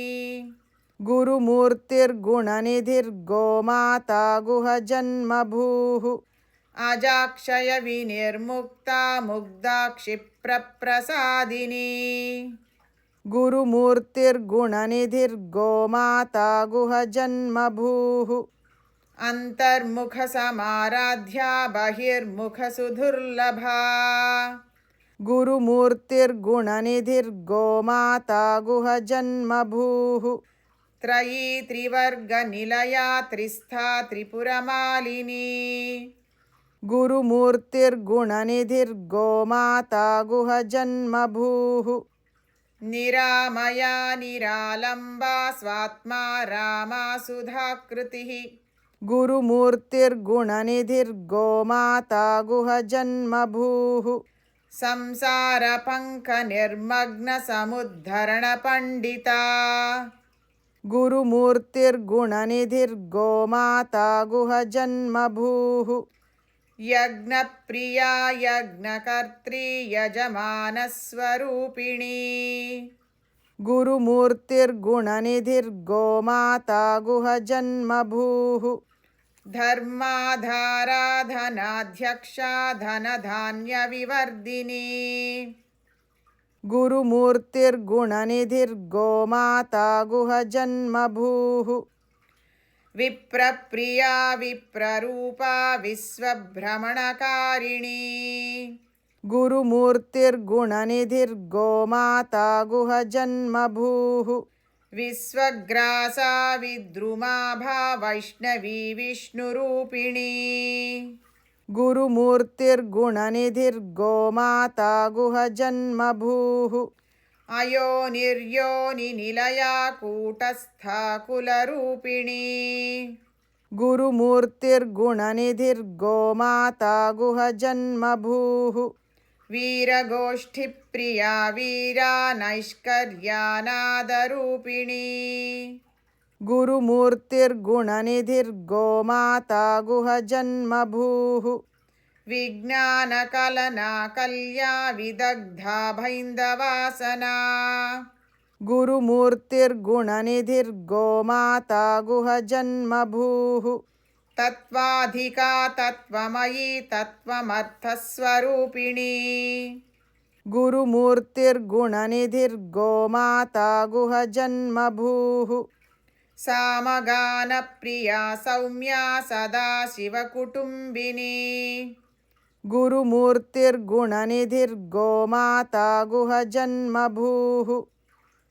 गुरुमूर्तिर्गुणनिधिर्गोमाता गुहजन्मभूः अजाक्षय विनिर्मुक्ता मुग्धाक्षिप्रप्रसादिनी गुरुमूर्तिर्गुणनिधिर्गोमाता गुहजन्मभूः अन्तर्मुखसमाराध्या बहिर्मुखसुदुर्लभा गुरुमूर्तिर्गुणनिधिर्गोमाता गुहजन्मभूः त्रयी त्रिवर्गनिलया त्रिस्था त्रिपुरमालिनी गुरुमूर्तिर्गुणनिधिर्गोमाता गुहजन्मभूः निरामया निरालम्बा स्वात्मा रामा सुधाकृतिः गुरुमूर्तिर्गुणनिधिर्गोमाता गुहजन्मभूः संसारपङ्कनिर्मग्नसमुद्धरणपण्डिता गुरुमूर्तिर्गुणनिधिर्गोमाता गुहजन्मभूः यज्ञप्रिया यज्ञकर्त्री यजमानस्वरूपिणी गुरुमूर्तिर्गुणनिधिर्गोमाता गुहजन्मभूः धर्माधारा धनाध्यक्षा धनधान्यविवर्धिनी गुरुमूर्तिर्गुणनिधिर्गोमाता गुहजन्मभूः విప్రప్రియా విప్రరూపా విశ్వభ్రమణకారిణీ గురుమూర్తిర్గుణనిధిర్గోమాతా గుహజన్మభూః విశ్వగ్రాసా విద్రుమాభా వైష్ణవీ విష్ణురూపిణీ గురుమూర్తిర్గుణనిధిర్గోమాతా గుహజన్మభూః అయోనిర్యోనినిలయా కూటస్థా కులరూపిణీ గురుమూర్తిర్గుణనిధిర్గోమాతా గుహజన్మభూః వీరగోష్ఠిప్రియా వీరా నైష్కర్యానాదరూపిణీ గురుమూర్తిర్గుణనిధిర్గోమాతా గుహజన్మభూః విజ్ఞానకలనా కల్యా విదగ్ధా భైందవాసనా గురుమూర్తిర్గుణనిధిర్గోమాతా గుహజన్మభూః తత్వాధికా తత్వమయీ తత్వమర్థస్వరూపిణీ గురుమూర్తిర్గుణనిధిర్గోమాతా గుహజన్మభూః సామగానప్రియా సౌమ్యా సదాశివకుటుంబినీ గురుమూర్తిర్గుణనిధిర్గోమాతా గుహజన్మభూః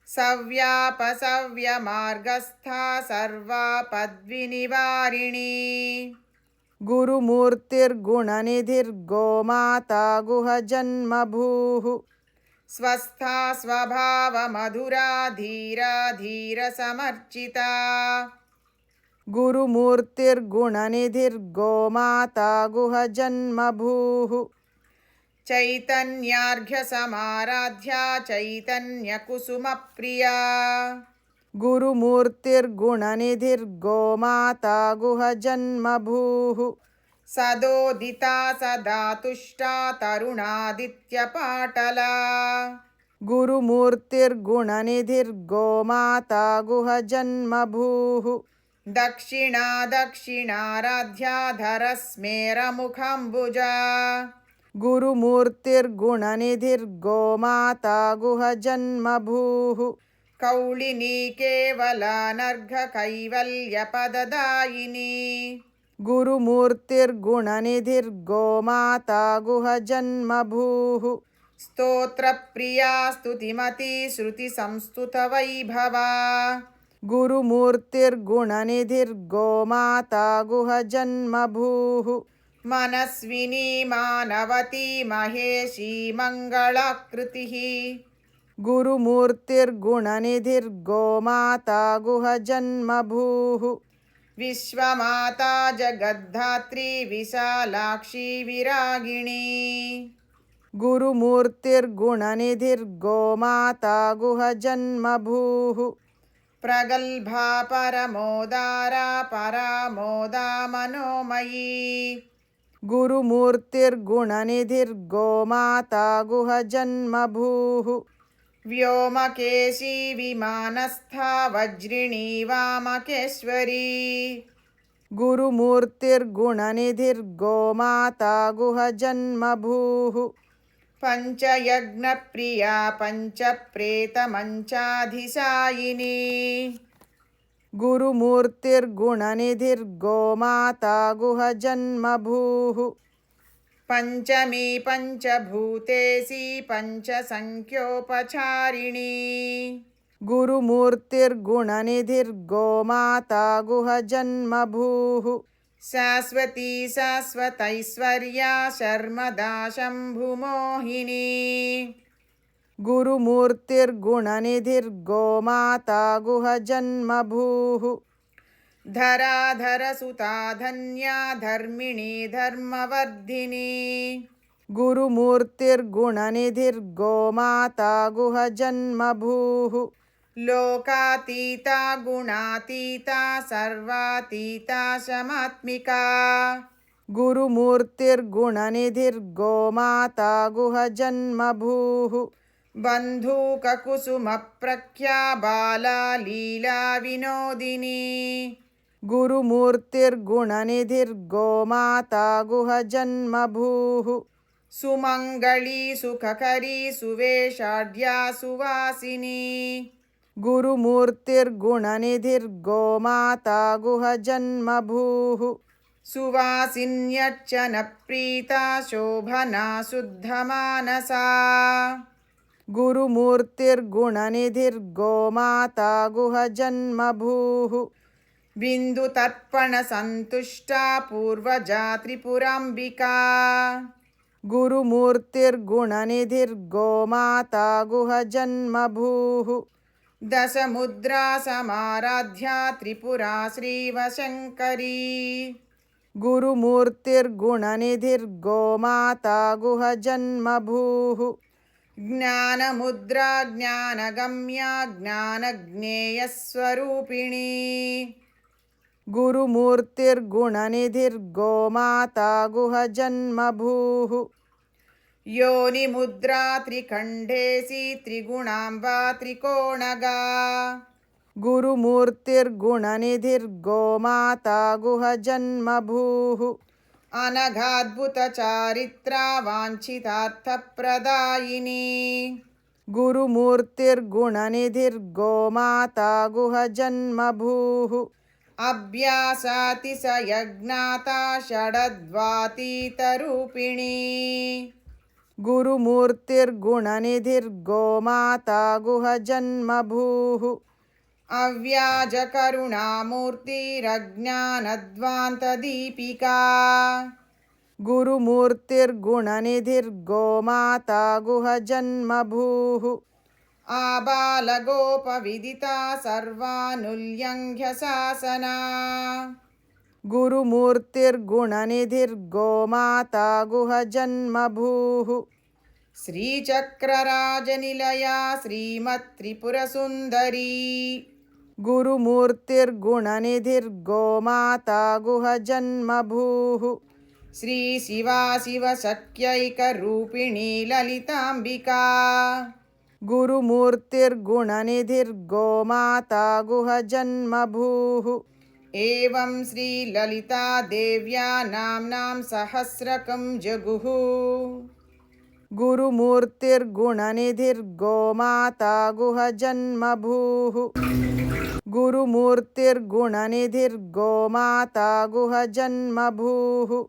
సవ్యాపసవ్యమార్గస్థా సర్వాపద్వినివారిణీ గురుమూర్తిర్గుణనిధిర్గోమాతా గుహజన్మభూః స్వస్థా స్వభావమధురా ధీరా ధీరసమర్చితా గురుమూర్తిర్గుణనిధిర్గోమాతా గుహజన్మభూః చైతన్యార్ఘ్యసమారాధ్యా చైతన్యకుసుమప్రియా గురుమూర్తిర్గుణనిధిర్గోమాతా గుహజన్మభూః సదోదితా సదా తుష్టా తరుణాదిత్యపాటలా గురుమూర్తిర్గుణనిధిర్గోమాతా గుహజన్మభూః దక్షిణా దక్షిణారాధ్యా ధరస్మేరముఖంబుజా గురుమూర్తిర్గుణనిధిర్గోమాతా గుహజన్మభూః కౌళినీ కేవలానర్ఘ కైవల్యపదదాయినీ గురుమూర్తిర్గుణనిధిర్గోమాతా గుహజన్మభూః స్తోత్రప్రియా స్తుతిమతీ శృతిసంస్తుతవైభవా గురుమూర్తిర్గుణనిధిర్గోమాతా గుహజన్మభూః మనస్వినీ మానవతీ మహేషీ మంగళాకృతిః గురుమూర్తిర్గుణనిధిర్గోమాతా గుహజన్మభూః విశ్వమాతా జగద్ధాత్రీ విశాలాక్షీ విరాగిణీ గురుమూర్తిర్గుణనిధిర్గోమాతా గుహజన్మభూః ప్రగల్భా పరమోదారా పరామోదా మనోమయీ గురుమూర్తిర్గుణనిధిర్గోమాతా గుహజన్మభూః వ్యోమకేశీ విమానస్థా వజ్రిణీ వామకేశ్వరీ గురుమూర్తిర్గుణనిధిర్గోమాతా గుహజన్మభూః పంచయజ్ఞప్రియా పంచప్రేతమంచాధిశాయినీ గురుమూర్తిర్గుణనిధిర్గోమాతా గుహజన్మభూః పంచమీ పంచభూతేసి పంచసంఖ్యోపచారిణీ గురుమూర్తిర్గుణనిధిర్గోమాతా గుహజన్మభూః శాశ్వతీ శాశ్వతైశ్వర్యా శర్మదా శంభుమోహినీ గురుమూర్తిర్గుణనిధిర్గోమాతా గుహజన్మభూః ధరాధరసుతా ధన్యా ధర్మిణీ ధర్మవర్ధినీ గురుమూర్తిర్గుణనిధిర్గోమాతా గుహజన్మభూః లోకాతీతా గుణాతీతా సర్వాతీతా శమాత్మికా గురుమూర్తిర్గుణనిధిర్గోమాతా గుహజన్మభూః బంధూకకుసుమప్రఖ్యా బాలా లీలా వినోదినీ గురుమూర్తిర్గుణనిధిర్గోమాతా గుహజన్మభూః సుమంగళీ సుఖకరీ సువేషాఢ్యా సువాసినీ गुरुमूर्तिर्गुणनिधिर्गोमाता गुहजन्मभूः सुवासिन्यर्चनप्रीता शोभना शुद्धमानसा गुरुमूर्तिर्गुणनिधिर्गोमाता गुहजन्मभूः बिन्दुतर्पणसन्तुष्टा पूर्वजा त्रिपुराम्बिका गुरुमूर्तिर्गुणनिधिर्गोमाता गुहजन्मभूः दशमुद्रासमाराध्या त्रिपुरा श्रीवशङ्करी गुरुमूर्तिर्गुणनिधिर्गोमाता गुहजन्मभूः ज्ञानमुद्रा ज्ञानगम्या ज्ञानज्ञेयस्वरूपिणी गुरुमूर्तिर्गुणनिधिर्गोमाता गुहजन्मभूः योनिमुद्रा त्रिखण्डेशी त्रिगुणाम्बा त्रिकोणगा गुरुमूर्तिर्गुणनिधिर्गोमाता गुहजन्मभूः अनघाद्भुतचारित्रा वाञ्छितार्थप्रदायिनी गुरुमूर्तिर्गुणनिधिर्गोमाता गुहजन्मभूः अभ्यासातिशयज्ञाता षडद्वातीतरूपिणी गुरुमूर्तिर्गुणनिधिर्गोमाता गुहजन्मभूः अव्याजकरुणामूर्तिरज्ञानध्वान्तदीपिका गुरुमूर्तिर्गुणनिधिर्गोमाता गुहजन्मभूः आबालगोपविदिता सर्वानुल्यङ्घ्य शासना गुरुमूर्तिर्गुणनिधिर्गोमाता गुहजन्मभूः श्रीचक्रराजनिलया श्रीमत्त्रिपुरसुन्दरी गुरुमूर्तिर्गुणनिधिर्गोमाता गुहजन्मभूः श्रीशिवाशिवशक्यैकरूपिणी ललिताम्बिका गुरुमूर्तिर्गुणनिधिर्गोमाता गुहजन्मभूः एवं श्रीललिता देव्या नाम्नां सहस्रकं जगुः गुरुमूर्तिर्गुणनिधिर्गोमाता गुहजन्मभूः गुरुमूर्तिर्गुणनिधिर्गोमाता गुहजन्मभूः